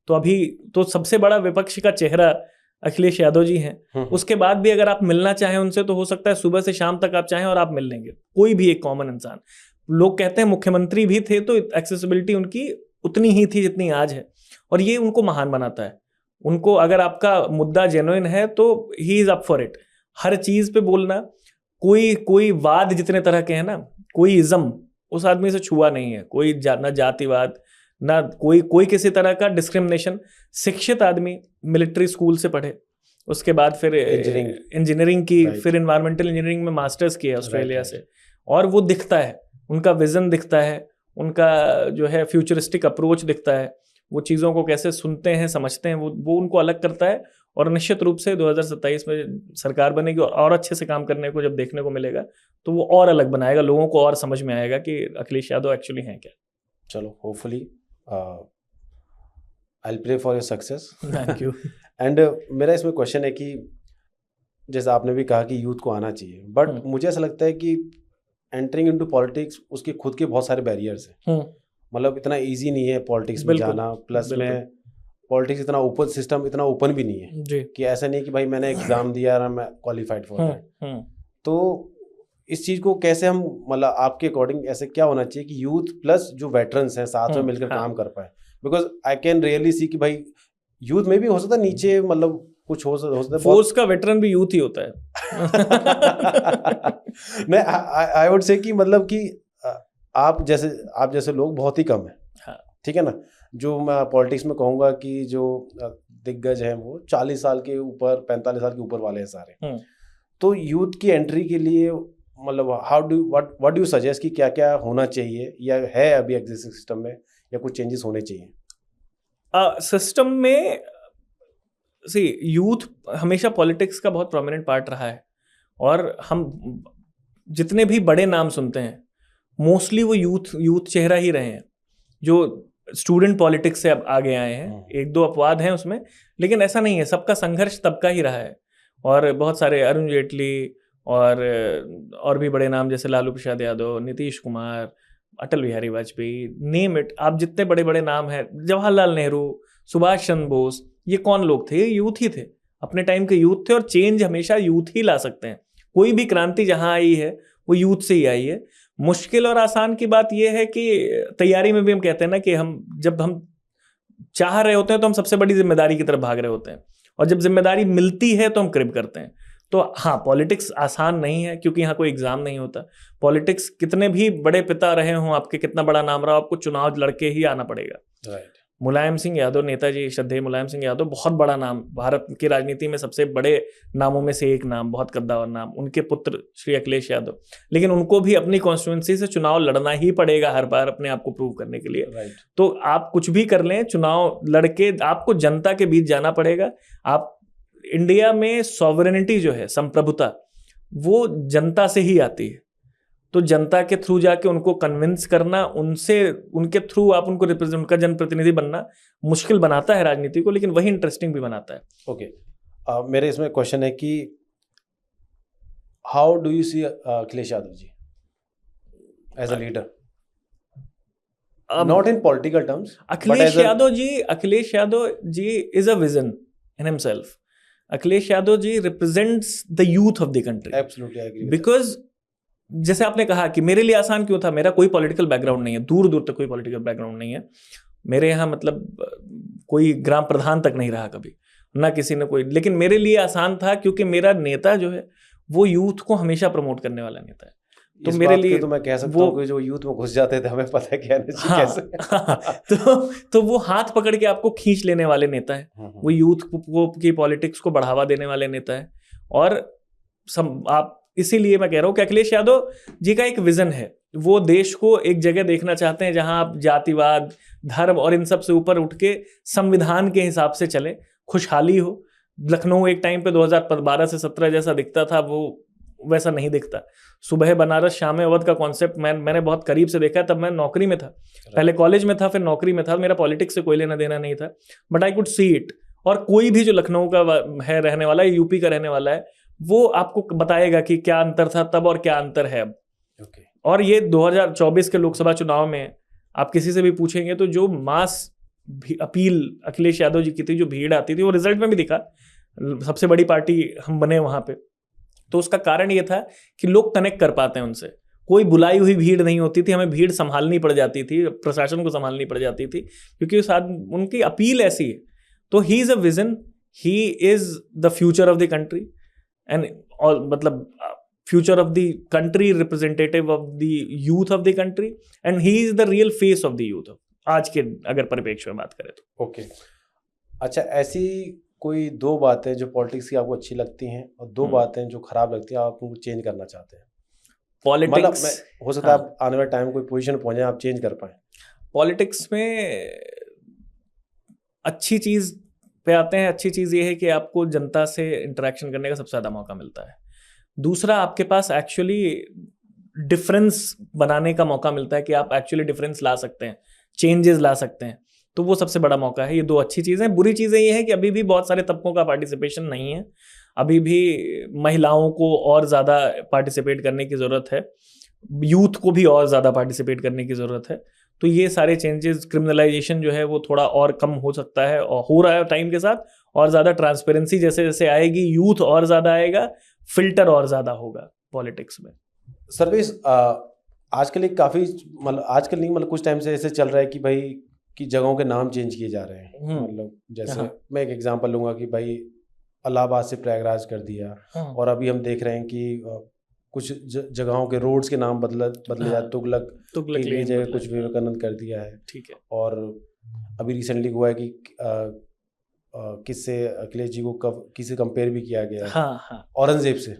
तो। अभी तो सबसे बड़ा विपक्ष का चेहरा अखिलेश यादव जी हैं। उसके बाद भी अगर आप मिलना चाहें उनसे, तो हो सकता है सुबह से शाम तक आप चाहें और आप मिल लेंगे, कोई भी एक कॉमन इंसान। लोग कहते हैं मुख्यमंत्री भी थे तो एक्सेसिबिलिटी उनकी उतनी ही थी जितनी आज है, और ये उनको महान बनाता है। उनको अगर आपका मुद्दा जेन्युइन है तो he is up for it. हर चीज पे बोलना, कोई वाद जितने तरह के हैं ना, कोई इज्म उस आदमी से छुआ नहीं है, कोई ना जातिवाद, ना कोई किसी तरह का डिस्क्रिमिनेशन। शिक्षित आदमी, मिलिट्री स्कूल से पढ़े, उसके बाद फिर इंजीनियरिंग की, फिर इन्वायरमेंटल इंजीनियरिंग में मास्टर्स किया ऑस्ट्रेलिया से, और वो दिखता है, उनका विजन दिखता है, उनका जो है फ्यूचरिस्टिक अप्रोच दिखता है, वो चीज़ों को कैसे सुनते हैं, समझते हैं, वो उनको अलग करता है। और निश्चित रूप से 2027 में सरकार बनेगी और अच्छे से काम करने को जब देखने को मिलेगा तो वो और अलग बनाएगा, लोगों को और समझ में आएगा कि अखिलेश यादव एक्चुअली हैं क्या। चलो, hopefully I will pray for your success. Thank you. And मेरा इसमें क्वेश्चन है कि जैसे आपने भी कहा कि यूथ को आना चाहिए, बट मुझे ऐसा लगता है कि एंटरिंग इनटू पॉलिटिक्स उसके खुद के बहुत सारे बैरियर्स हैं। मतलब इतना इजी नहीं है पॉलिटिक्स में जाना, प्लस में पॉलिटिक्स इतना ओपन सिस्टम, इतना ओपन भी नहीं है जी। कि ऐसा नहीं कि भाई मैंने एग्जाम दिया और मैं क्वालिफाइड फॉर दैट। तो इस चीज को कैसे हम, मतलब आपके अकॉर्डिंग ऐसे क्या होना चाहिए कि यूथ प्लस जो वेटरन्स हैं साथ में मिलकर काम कर पाए? Because I can really see कि भाई यूथ में भी हो सकता है नीचे, मतलब कुछ हो सकता है, फोर्स का वेटरन भी यूथ ही होता है। नहीं, आई वुड से कि मतलब कि आप जैसे लोग बहुत ही कम है, ठीक है ना। जो मैं पॉलिटिक्स में कहूँगा कि जो दिग्गज हैं वो 40 साल के ऊपर, 45 साल के ऊपर वाले हैं सारे। तो यूथ की एंट्री के लिए मतलब व्हाट डू यू सजेस्ट कि क्या क्या होना चाहिए, या है अभी एग्जिस्टिंग सिस्टम में, या कुछ चेंजेस होने चाहिए सिस्टम में? यूथ हमेशा पॉलिटिक्स का बहुत प्रोमिनेंट पार्ट रहा है, और हम जितने भी बड़े नाम सुनते हैं मोस्टली वो यूथ चेहरा ही रहे हैं, जो स्टूडेंट पॉलिटिक्स से अब आगे आए हैं। एक दो अपवाद हैं उसमें, लेकिन ऐसा नहीं है, सबका संघर्ष तब का ही रहा है। और बहुत सारे अरुण जेटली और भी बड़े नाम जैसे लालू प्रसाद यादव, नीतीश कुमार, अटल बिहारी वाजपेयी, नेम इट, आप जितने बड़े बड़े नाम हैं, जवाहरलाल नेहरू, सुभाष चंद्र बोस, ये कौन लोग थे? ये यूथ ही थे, अपने टाइम के यूथ थे। और चेंज हमेशा यूथ ही ला सकते हैं। कोई भी क्रांति जहां आई है वो यूथ से ही आई है। मुश्किल और आसान की बात यह है कि तैयारी में भी हम कहते हैं ना कि जब हम चाह रहे होते हैं तो हम सबसे बड़ी जिम्मेदारी की तरफ भाग रहे होते हैं, और जब जिम्मेदारी मिलती है तो हम क्रिब करते हैं। तो हाँ, पॉलिटिक्स आसान नहीं है, क्योंकि यहाँ कोई एग्जाम नहीं होता। पॉलिटिक्स कितने भी बड़े पिता रहे हों आपके, कितना बड़ा नाम रहा, आपको चुनाव लड़के ही आना पड़ेगा। राइट। मुलायम सिंह यादव, नेताजी श्रद्धेय मुलायम सिंह यादव, बहुत बड़ा नाम, भारत की राजनीति में सबसे बड़े नामों में से एक नाम, बहुत कद्दावर नाम। उनके पुत्र श्री अखिलेश यादव, लेकिन उनको भी अपनी कॉन्स्टिट्यूंसी से चुनाव लड़ना ही पड़ेगा हर बार अपने आप को प्रूव करने के लिए। right. तो आप कुछ भी कर लें, चुनाव लड़के आपको जनता के बीच जाना पड़ेगा। आप इंडिया में सॉवरेनिटी जो है, संप्रभुता, वो जनता से ही आती है। तो जनता के थ्रू जाके उनको कन्विंस करना, उनके थ्रू आप उनको रिप्रेजेंट, उनका जनप्रतिनिधि बनना मुश्किल बनाता है राजनीति को, लेकिन वही इंटरेस्टिंग भी बनाता है। ओके, मेरे इसमें क्वेश्चन है कि how do you see Akhilesh Yadav ji as a leader, not in political terms? Akhilesh Yadav ji is a vision in himself. Akhilesh Yadav ji represents the youth of the country. Absolutely I agree. Because जैसे आपने कहा कि मेरे लिए आसान क्यों था, मेरा कोई पॉलिटिकल बैकग्राउंड नहीं है, दूर दूर तक कोई पॉलिटिकल बैकग्राउंड नहीं है मेरे यहाँ। मतलब कोई ग्राम प्रधान तक नहीं रहा कभी, ना किसी ने कोई। लेकिन मेरे लिए आसान था क्योंकि मेरा नेता जो है वो यूथ को हमेशा प्रमोट करने वाला नेता है। तो मेरे लिए तो मैं कह सकता हूँ कि जो यूथ में घुस जाते थे, हमें पता है क्या कैसे। तो वो हाथ पकड़ के आपको खींच लेने वाले नेता है, वो यूथ की पॉलिटिक्स को बढ़ावा देने वाले नेता है। और आप, इसीलिए मैं कह रहा हूँ कि अखिलेश यादव जी का एक विजन है, वो देश को एक जगह देखना चाहते हैं जहां आप जातिवाद, धर्म और इन सब से ऊपर उठ के संविधान के हिसाब से चले, खुशहाली हो। लखनऊ एक टाइम पे 2012 से 17 जैसा दिखता था, वो वैसा नहीं दिखता। सुबह बनारस शाम अवध का कॉन्सेप्ट मैंने बहुत करीब से देखा। तब मैं नौकरी में था, पहले कॉलेज में था, फिर नौकरी में था। मेरा पॉलिटिक्स से कोई लेना देना नहीं था, but I could see it. और कोई भी जो लखनऊ का है रहने वाला है, यूपी का रहने वाला है, वो आपको बताएगा कि क्या अंतर था तब और क्या अंतर है अब। okay. और ये 2024 के लोकसभा चुनाव में आप किसी से भी पूछेंगे तो जो मास अपील अखिलेश यादव जी की थी, जो भीड़ आती थी, वो रिजल्ट में भी दिखा। सबसे बड़ी पार्टी हम बने वहां पे। तो उसका कारण ये था कि लोग कनेक्ट कर पाते हैं उनसे, कोई बुलाई हुई भीड़ नहीं होती थी, हमें भीड़ संभालनी पड़ जाती थी, प्रशासन को संभालनी पड़ जाती थी, क्योंकि उस उनकी अपील ऐसी है। तो he is a vision, he is the future of the country and मतलब future of the country, representative of the youth of the country, and he is the real face of the youth आज के अगर परिप्रेक्ष्य में बात करें तो। Okay अच्छा, ऐसी कोई 2 बातें जो पॉलिटिक्स की आपको अच्छी लगती हैं और 2 बातें जो खराब लगती हैं आप उनको चेंज करना चाहते हैं? पॉलिटिक्स मतलब हो सकता है आप आने वाले टाइम कोई पोजीशन पहुंचे आप चेंज कर पाएं। पॉलिटिक्स में अच्छी चीज़ पे आते हैं। अच्छी चीज़ ये है कि आपको जनता से इंटरेक्शन करने का सबसे ज़्यादा मौका मिलता है। दूसरा, आपके पास एक्चुअली डिफरेंस बनाने का मौका मिलता है कि आप एक्चुअली डिफरेंस ला सकते हैं, चेंजेस ला सकते हैं, तो वो सबसे बड़ा मौका है। ये 2 अच्छी चीज़ें हैं। बुरी चीज़ें ये है कि अभी भी बहुत सारे तबकों का पार्टिसिपेशन नहीं है, अभी भी महिलाओं को और ज़्यादा पार्टिसिपेट करने की ज़रूरत है, यूथ को भी और ज़्यादा पार्टिसिपेट करने की ज़रूरत है। तो ये सारे चेंजेस, क्रिमिनलाइजेशन जो है वो थोड़ा और कम हो सकता है और हो रहा है टाइम के साथ, और ज़्यादा ट्रांसपेरेंसी जैसे जैसे आएगी, यूथ और ज़्यादा आएगा, फिल्टर और ज़्यादा होगा पॉलिटिक्स में। सर्विस आजकल एक काफ़ी मतलब आजकल नहीं मतलब कुछ टाइम से ऐसे चल रहा है कि भाई कि जगहों के नाम चेंज किए जा रहे हैं। मतलब जैसे मैं एक एग्जांपल लूँगा कि भाई इलाहाबाद से प्रयागराज कर दिया, और अभी हम देख रहे हैं कि कुछ जगहों के रोड्स के नाम बदले जाते, तुगलक की जगह कुछ विवेकानंद कर दिया है। ठीक है। और अभी रिसेंटली हुआ है कि किससे अखिलेश जी को किसी कंपेयर भी किया गया है औरंगजेब से,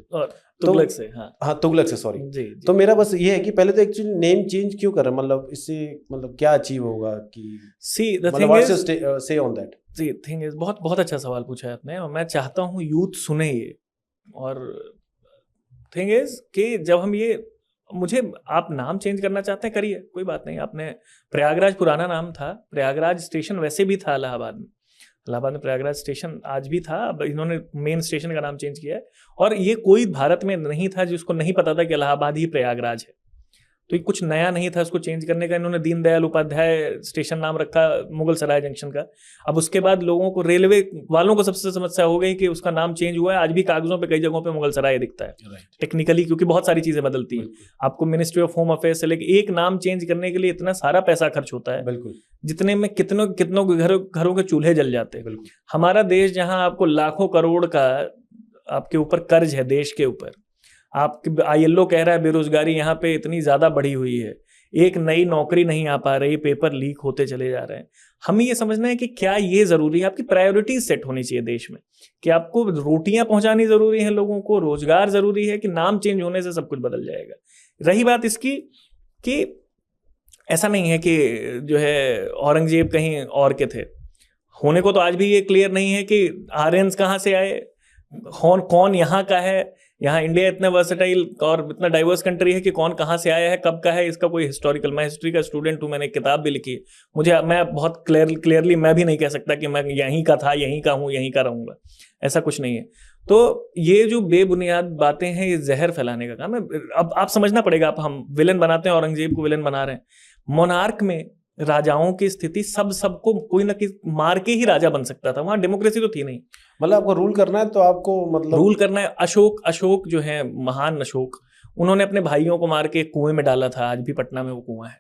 तुगलक से। हाँ तुगलक से, सॉरी जी। तो मेरा बस ये है कि पहले तो एक्चुअली नेम चेंज क्यों कर रहे हैं, मतलब इससे मतलब क्या अचीव होगा कि see the thing is say on that. जी, थिंग इज बहुत बहुत अच्छा सवाल पूछा है आपने, और मैं चाहता हूँ यूथ सुने ये। और थिंग इज कि जब हम ये, मुझे आप नाम चेंज करना चाहते हैं करिए, कोई बात नहीं। आपने प्रयागराज पुराना नाम था, प्रयागराज स्टेशन वैसे भी था इलाहाबाद में, इलाहाबाद में प्रयागराज स्टेशन आज भी था, अब इन्होंने मेन स्टेशन का नाम चेंज किया है। और ये कोई भारत में नहीं था जिसको नहीं पता था कि इलाहाबाद ही प्रयागराज है, तो ये कुछ नया नहीं था उसको चेंज करने का। इन्होंने दीनदयाल उपाध्याय स्टेशन नाम रखा मुगल सराय जंक्शन का। अब उसके बाद लोगों को, रेलवे वालों को सबसे समस्या हो गई कि उसका नाम चेंज हुआ है, आज भी कागजों पे कई जगहों पे मुगल सराय दिखता है टेक्निकली, क्योंकि बहुत सारी चीजें बदलती हैं। आपको मिनिस्ट्री ऑफ होम अफेयर्स से लेकर एक नाम चेंज करने के लिए इतना सारा पैसा खर्च होता है, बिल्कुल, जितने में कितनों घरों के चूल्हे जल जाते हैं। हमारा देश जहां आपको लाखों करोड़ का आपके ऊपर कर्ज है, देश के ऊपर, आपके ILO कह रहा है बेरोजगारी यहाँ पे इतनी ज्यादा बढ़ी हुई है, एक नई नौकरी नहीं आ पा रही, पेपर लीक होते चले जा रहे हैं। हमें ये समझना है कि क्या ये जरूरी है, आपकी प्रायोरिटीज सेट होनी चाहिए देश में, कि आपको रोटियां पहुंचानी जरूरी है, लोगों को रोजगार जरूरी है, कि नाम चेंज होने से सब कुछ बदल जाएगा। रही बात इसकी कि ऐसा नहीं है कि जो है औरंगजेब कहीं और के थे, होने को तो आज भी ये क्लियर नहीं है कि आर्यंस कहाँ से आए, कौन यहाँ का है। यहाँ इंडिया इतना वर्सेटाइल और इतना डाइवर्स कंट्री है कि कौन कहाँ से आया है, कब का है, इसका कोई हिस्टोरिकल, मैं हिस्ट्री का स्टूडेंट हूँ, मैंने एक किताब भी लिखी है, मैं बहुत क्लियरली मैं भी नहीं कह सकता कि मैं यहीं का था, यहीं का हूँ, यहीं का रहूँगा, ऐसा कुछ नहीं है। तो ये जो बेबुनियाद बातें हैं, ये जहर फैलाने का काम है। अब आप समझना पड़ेगा, आप हम विलेन बनाते हैं, औरंगजेब को विलेन बना रहे हैं। मोनार्क में राजाओं की स्थिति सबको कोई ना किसी मार के ही राजा बन सकता था, वहां डेमोक्रेसी तो थी नहीं। मतलब आपको रूल करना है तो आपको मतलब रूल करना है। अशोक जो है, महान अशोक, उन्होंने अपने भाइयों को मार के कुएं में डाला था, आज भी पटना में वो कुआं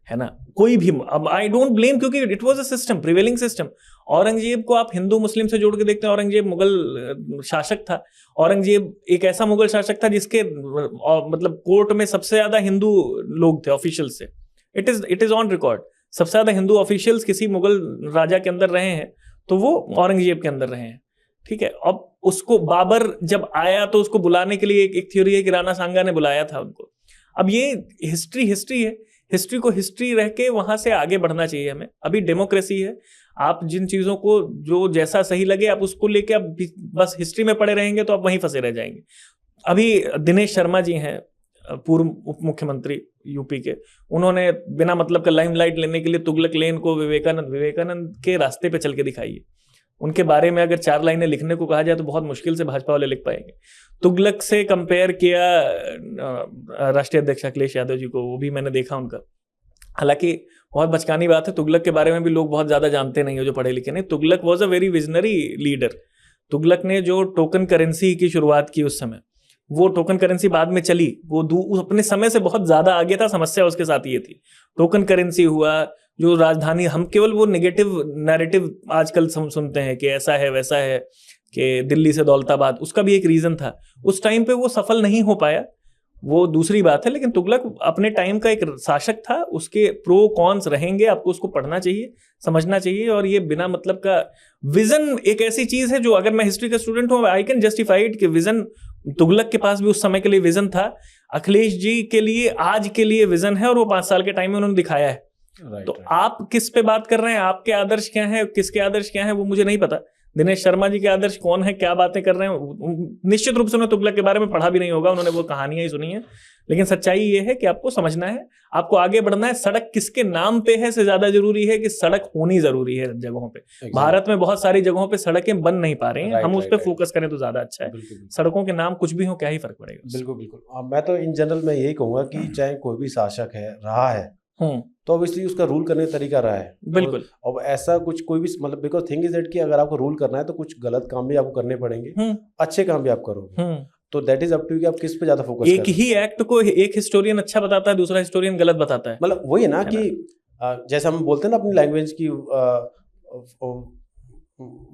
है ना। कोई भी, अब आई डोंट ब्लेम, क्योंकि it was a system, prevailing system. Aurangzeb को आप हिंदू मुस्लिम से जोड़ के देखते हैं, औरंगजेब मुगल शासक था। औरंगजेब एक ऐसा मुगल शासक था जिसके मतलब कोर्ट में सबसे ज्यादा हिंदू लोग थे ऑफिशियल से, इट इज ऑन रिकॉर्ड। सबसे ज्यादा हिंदू ऑफिशियल्स किसी मुगल राजा के अंदर रहे हैं तो वो औरंगजेब के अंदर रहे हैं, ठीक है। अब उसको बाबर जब आया तो उसको बुलाने के लिए एक थ्योरी है कि राणा सांगा ने बुलाया था उनको। अब ये हिस्ट्री है, हिस्ट्री को हिस्ट्री रह के वहां से आगे बढ़ना चाहिए हमें। अभी डेमोक्रेसी है, आप जिन चीजों को जो जैसा सही लगे आप उसको लेके आप बस हिस्ट्री में पड़े रहेंगे तो आप वहीं फंसे रह जाएंगे। अभी दिनेश शर्मा जी हैं, पूर्व उप मुख्यमंत्री यूपी के, उन्होंने बिना मतलब का लाइमलाइट लेने के लिए तुगलक लेन को विवेकानंद के रास्ते पे चल के दिखाई है। उनके बारे में अगर 4 लाइनें लिखने को कहा जाए तो बहुत मुश्किल से भाजपा वाले लिख पाएंगे। तुगलक से कंपेयर किया राष्ट्रीय अध्यक्ष अखिलेश यादव जी को, वो भी मैंने देखा उनका। हालांकि बहुत बचकानी बात है, तुगलक के बारे में भी लोग बहुत ज्यादा जानते नहीं हो जो पढ़े लिखे नहीं। Tughlaq was a very visionary leader. Tughlaq ने जो टोकन करेंसी की शुरुआत की उस समय, वो टोकन करेंसी बाद में चली, वो अपने समय से बहुत ज्यादा आगे था। समस्या उसके साथ ये थी, टोकन करेंसी हुआ, जो राजधानी, हम केवल वो नेगेटिव नैरेटिव आजकल सुनते हैं कि ऐसा है वैसा है, कि दिल्ली से दौलताबाद, उसका भी एक रीजन था। उस टाइम पे वो सफल नहीं हो पाया, वो दूसरी बात है, लेकिन तुगलक अपने टाइम का एक शासक था। उसके प्रो कॉन्स रहेंगे, आपको उसको पढ़ना चाहिए, समझना चाहिए। और ये बिना मतलब का विजन एक ऐसी चीज है जो, अगर मैं हिस्ट्री का स्टूडेंट हूं, आई कैन जस्टिफाई इट कि विजन तुगलक के पास भी उस समय के लिए विजन था। अखिलेश जी के लिए आज के लिए विजन है, और वो 5 साल के टाइम में उन्होंने दिखाया है। तो आप किस पे बात कर रहे हैं, आपके आदर्श क्या है, किसके आदर्श क्या है, वो मुझे नहीं पता। दिनेश शर्मा जी के आदर्श कौन है, क्या बातें कर रहे हैं, निश्चित रूप से उन्होंने तुगलक के बारे में पढ़ा भी नहीं होगा, उन्होंने वो कहानियां ही सुनी है। लेकिन सच्चाई ये है कि आपको समझना है, आपको आगे बढ़ना है। सड़क किसके नाम पे है से ज्यादा जरूरी है कि सड़क होनी जरूरी है जगहों पे। भारत में बहुत सारी जगहों पे सड़कें बन नहीं पा रही हैं, हम उस पर फोकस करें तो ज्यादा अच्छा है। सड़कों के नाम कुछ भी हो, क्या ही फर्क पड़ेगा। बिल्कुल बिल्कुल। मैं तो इन जनरल में यही कहूंगा कि चाहे कोई भी शासक है रहा है, तो ऑब्वियसली उसका रूल करने का तरीका रहा है। बिल्कुल। और ऐसा कुछ कोई भी मतलब, बिकॉज थिंग इज दैट कि अगर आपको रूल करना है तो कुछ गलत काम भी आपको करने पड़ेंगे, अच्छे काम भी आप करोगे। तो दैट इज अप टू कि आप किस पे ज्यादा फोकस करें। एक ही एक्ट को एक हिस्टोरियन अच्छा बताता है, दूसरा हिस्टोरियन गलत बताता है। मतलब वही है ना कि जैसे हम बोलते हैं ना अपनी लैंग्वेज की,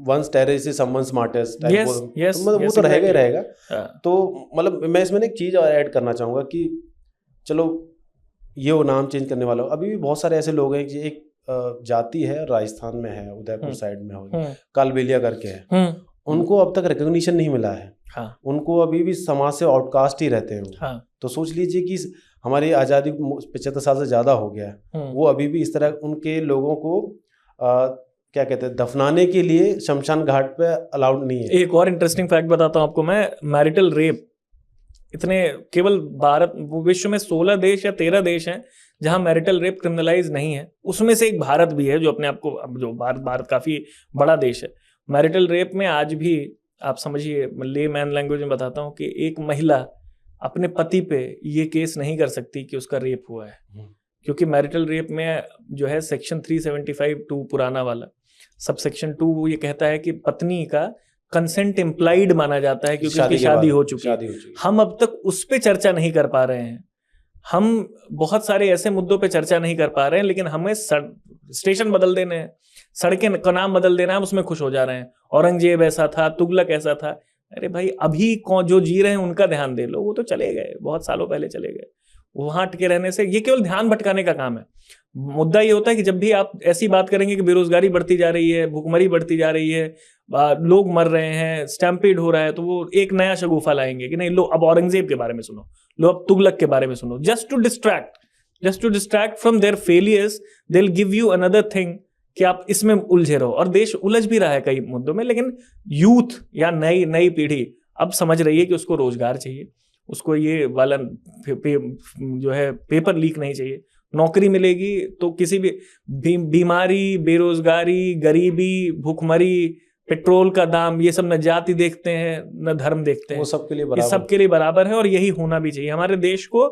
once there's is someone smartest, मतलब वो तो रहेगा ही रहेगा। तो मतलब मैं इसमें एक चीज और ऐड करना चाहूंगा कि चलो ये वो नाम चेंज करने वाला हो, अभी भी बहुत सारे ऐसे लोग हैं कि एक जाति है राजस्थान में है, उदयपुर साइड में हो, कालबेलिया करके है, उनको अब तक रिकॉग्निशन नहीं मिला है। हाँ। उनको अभी भी समाज से आउटकास्ट ही रहते हैं। हाँ। तो सोच लीजिए कि हमारी आज़ादी 75 साल से ज़्यादा हो गया है, वो अभी भी इस तरह उनके लोगों को क्या कहते हैं, दफनाने के लिए शमशान घाट पे अलाउड नहीं है। एक और इंटरेस्टिंग फैक्ट बताता हूँ आपको मैं, मैरिटल रेप इतने केवल भारत विश्व में 16 देश या 13 देश हैं जहां मैरिटल रेप क्रिमिनलाइज नहीं है। उसमें से एक भारत भी है, जो अपने आप को, जो भारत काफी बड़ा देश है। मैरिटल रेप में आज भी आप समझिए, ले मैन लैंग्वेज में बताता हूँ कि एक महिला अपने पति पे ये केस नहीं कर सकती कि उसका रेप हुआ है, क्योंकि मैरिटल रेप में जो है सेक्शन 375(2) पुराना वाला सब सेक्शन 2 ये कहता है कि पत्नी का कंसेंट इम्प्लाइड माना जाता है क्योंकि उसकी शादी हो चुकी है। हम अब तक उस पे चर्चा नहीं कर पा रहे हैं। हम बहुत सारे ऐसे मुद्दों पे चर्चा नहीं कर पा रहे हैं, लेकिन हमें स्टेशन बदल देने हैं, सड़कें का नाम बदल देना है, हम उसमें खुश हो जा रहे हैं। औरंगजेब ऐसा था, तुगलक ऐसा था। अरे भाई, अभी कौन जो जी रहे हैं उनका ध्यान दे लो, वो तो चले गए, बहुत सालों पहले चले गए। वहां अटके रहने से ये केवल ध्यान भटकाने का काम है। मुद्दा ये होता है कि जब भी आप ऐसी बात करेंगे कि बेरोजगारी बढ़ती जा रही है, भूखमरी बढ़ती जा रही है, लोग मर रहे हैं, स्टैम्पीड हो रहा है, तो वो एक नया शगुफा लाएंगे कि नहीं लो अब औरंगजेब के बारे में सुनो, लो अब तुगलक के बारे में सुनो, just to distract from their failures. They will give you another thing कि आप इसमें उलझे रहो। और देश उलझ भी रहा है कई मुद्दों में, लेकिन यूथ या नई पीढ़ी अब समझ रही है कि उसको रोजगार चाहिए, उसको ये वाला जो है पेपर लीक नहीं चाहिए। नौकरी मिलेगी तो किसी भी बीमारी, बेरोजगारी, गरीबी, भूखमरी, पेट्रोल का दाम, ये सब न जाति देखते हैं न धर्म देखते हैं, वो सबके लिए ये सबके लिए बराबर है। और यही होना भी चाहिए। हमारे देश को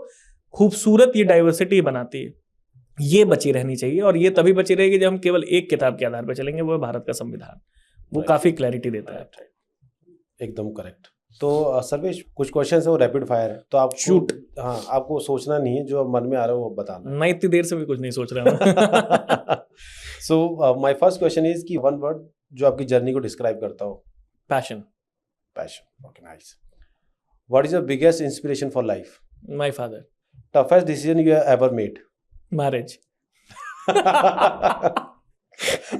खूबसूरत ये डाइवर्सिटी बनाती है, ये बची रहनी चाहिए। और ये तभी बची रहेगी जब हम केवल एक किताब के आधार पर चलेंगे, वो है भारत का संविधान। वो काफी क्लैरिटी देता है। एकदम करेक्ट। तो सर्वेश, कुछ क्वेश्चन है वो रैपिड फायर है, तो आप शूट। हाँ, आपको सोचना नहीं है, जो मन में आ रहा है वो बताना। मैं इतनी देर से भी कुछ नहीं सोच रहा हूँ। So my first question is कि वन वर्ड जो आपकी जर्नी को डिस्क्राइब करता हो। Passion. Okay, nice. What is your biggest inspiration for life? My father. Toughest decision you have ever made? Marriage.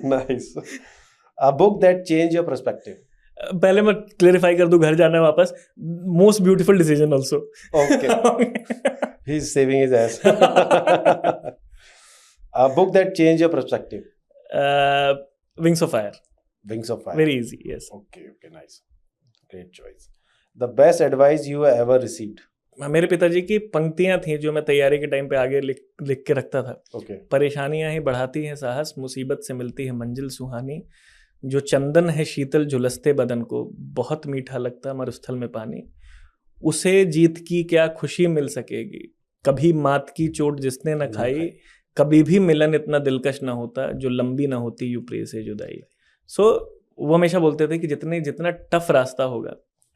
Nice. A book that change your perspective? पहले मैं clarify कर दूं, घर जाना है वापस। Most beautiful decision also. Okay, he is saving his ass. A book that change your perspective? Wings of fire. Wings of fire, very easy. Yes. Okay, nice, great choice. The best advice you have ever received? मेरे पिताजी की पंक्तियां थी जो मैं तैयारी के time पे आगे लिख के रखता था। okay. परेशानियां ही बढ़ाती हैं साहस, मुसीबत से मिलती है मंजिल सुहानी, जो चंदन है शीतल झुलसते बदन को, बहुत मीठा लगता मरुस्थल में पानी, उसे जीत की क्या खुशी मिल सकेगी, कभी मात की चोट जिसने न खाई, कभी भी मिलन इतना दिलकश ना होता, जो लंबी ना होती यूं प्रिय से जुदाई। सो वो हमेशा बोलते थे कि जितना टफ रास्ता होगा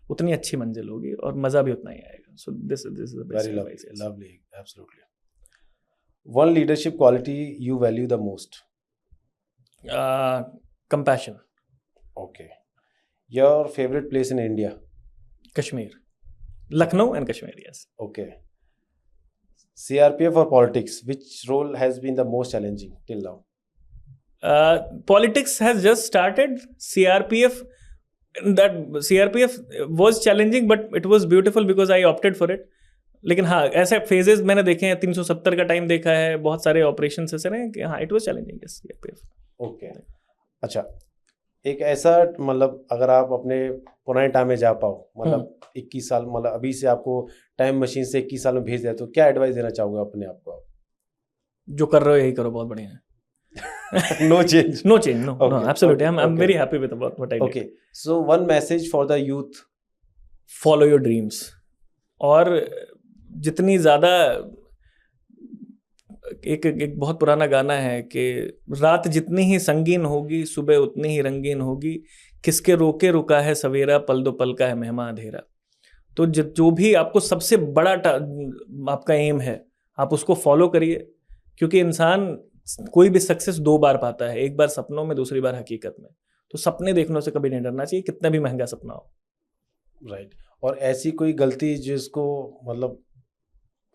उतनी अच्छी मंजिल होगी और मज़ा भी उतना ही आएगा. So this is the best Very lovely, advice. lovely, absolutely. One leadership quality you value the most. Compassion. Okay. Your favorite place in India? Kashmir. Lucknow and Kashmir, yes. Okay. CRPF or politics? Which role has been the most challenging till now? Politics has just started. CRPF was challenging, but it was beautiful because I opted for it. लेकिन हाँ, ऐसे phases मैंने देखे हैं. 370 का time देखा है, बहुत सारे ऑपरेशन ऐसे रहे कि हाँ, it was challenging. Yes, CRPF. Okay. अच्छा, एक ऐसा मतलब अगर आप अपने पुराने टाइम में जा पाओ, मतलब 21 साल, मतलब अभी से आपको टाइम मशीन से 21 साल में भेज दिया, तो क्या एडवाइस देना चाहोगे अपने आप को? जो कर रहे हो यही करो, बहुत बढ़िया है. No change. No change. No, Okay, absolutely. okay, I'm okay. very happy with what I did. Okay. So one message for the youth. Follow your dreams. और जितनी ज़्यादा, एक बहुत पुराना गाना है कि रात जितनी ही संगीन होगी सुबह उतनी ही रंगीन होगी, किसके रोके रुका है सवेरा, पल दो पल का है मेहमा अंधेरा. तो जो भी आपको सबसे बड़ा आपका एम है, आप उसको फॉलो करिए. क्योंकि इंसान कोई भी सक्सेस 2 बार पाता है, एक बार सपनों में, दूसरी बार हकीकत में. तो सपने देखने से कभी नहीं डरना चाहिए, कितना भी महंगा सपना हो. राइट. और ऐसी कोई गलती जिसको मतलब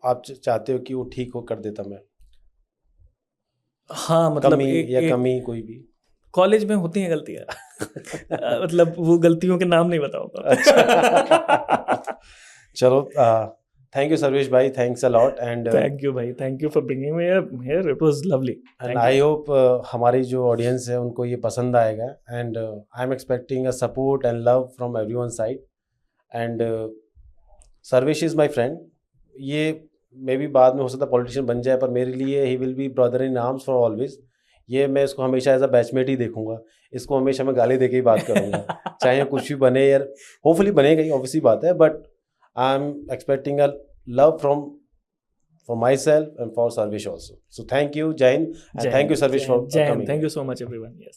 आप चाहते हो कि वो ठीक हो कर देता मैं? हाँ, मतलब कमी कोई भी कॉलेज में होती हैं गलतियाँ. मतलब वो गलतियों के नाम नहीं बताऊंगा. चलो, थैंक यू सर्वेश भाई, thanks a lot. And thank you भाई, thank you for bringing me here. It was lovely. And I hope हमारी जो ऑडियंस है उनको ये पसंद आएगा. And I am expecting a support and love from everyone side. And Sarvesh is my friend. ये may B बाद में हो सकता है पॉलिटिशियन बन जाए, पर मेरे लिए he will be brother in arms for always. ये मैं इसको हमेशा एज अ बैचमेट ही देखूंगा. इसको हमेशा मैं गाली दे के ही बात करूंगा. चाहे कुछ भी बने यार, होपफुली बनेगा ही, ऑब्वियसली बात है. But I am expecting a love from myself and for Sarvesh also. So thank you, Jai Hind, and thank you Sarvesh for coming. Thank you so much everyone. Yes.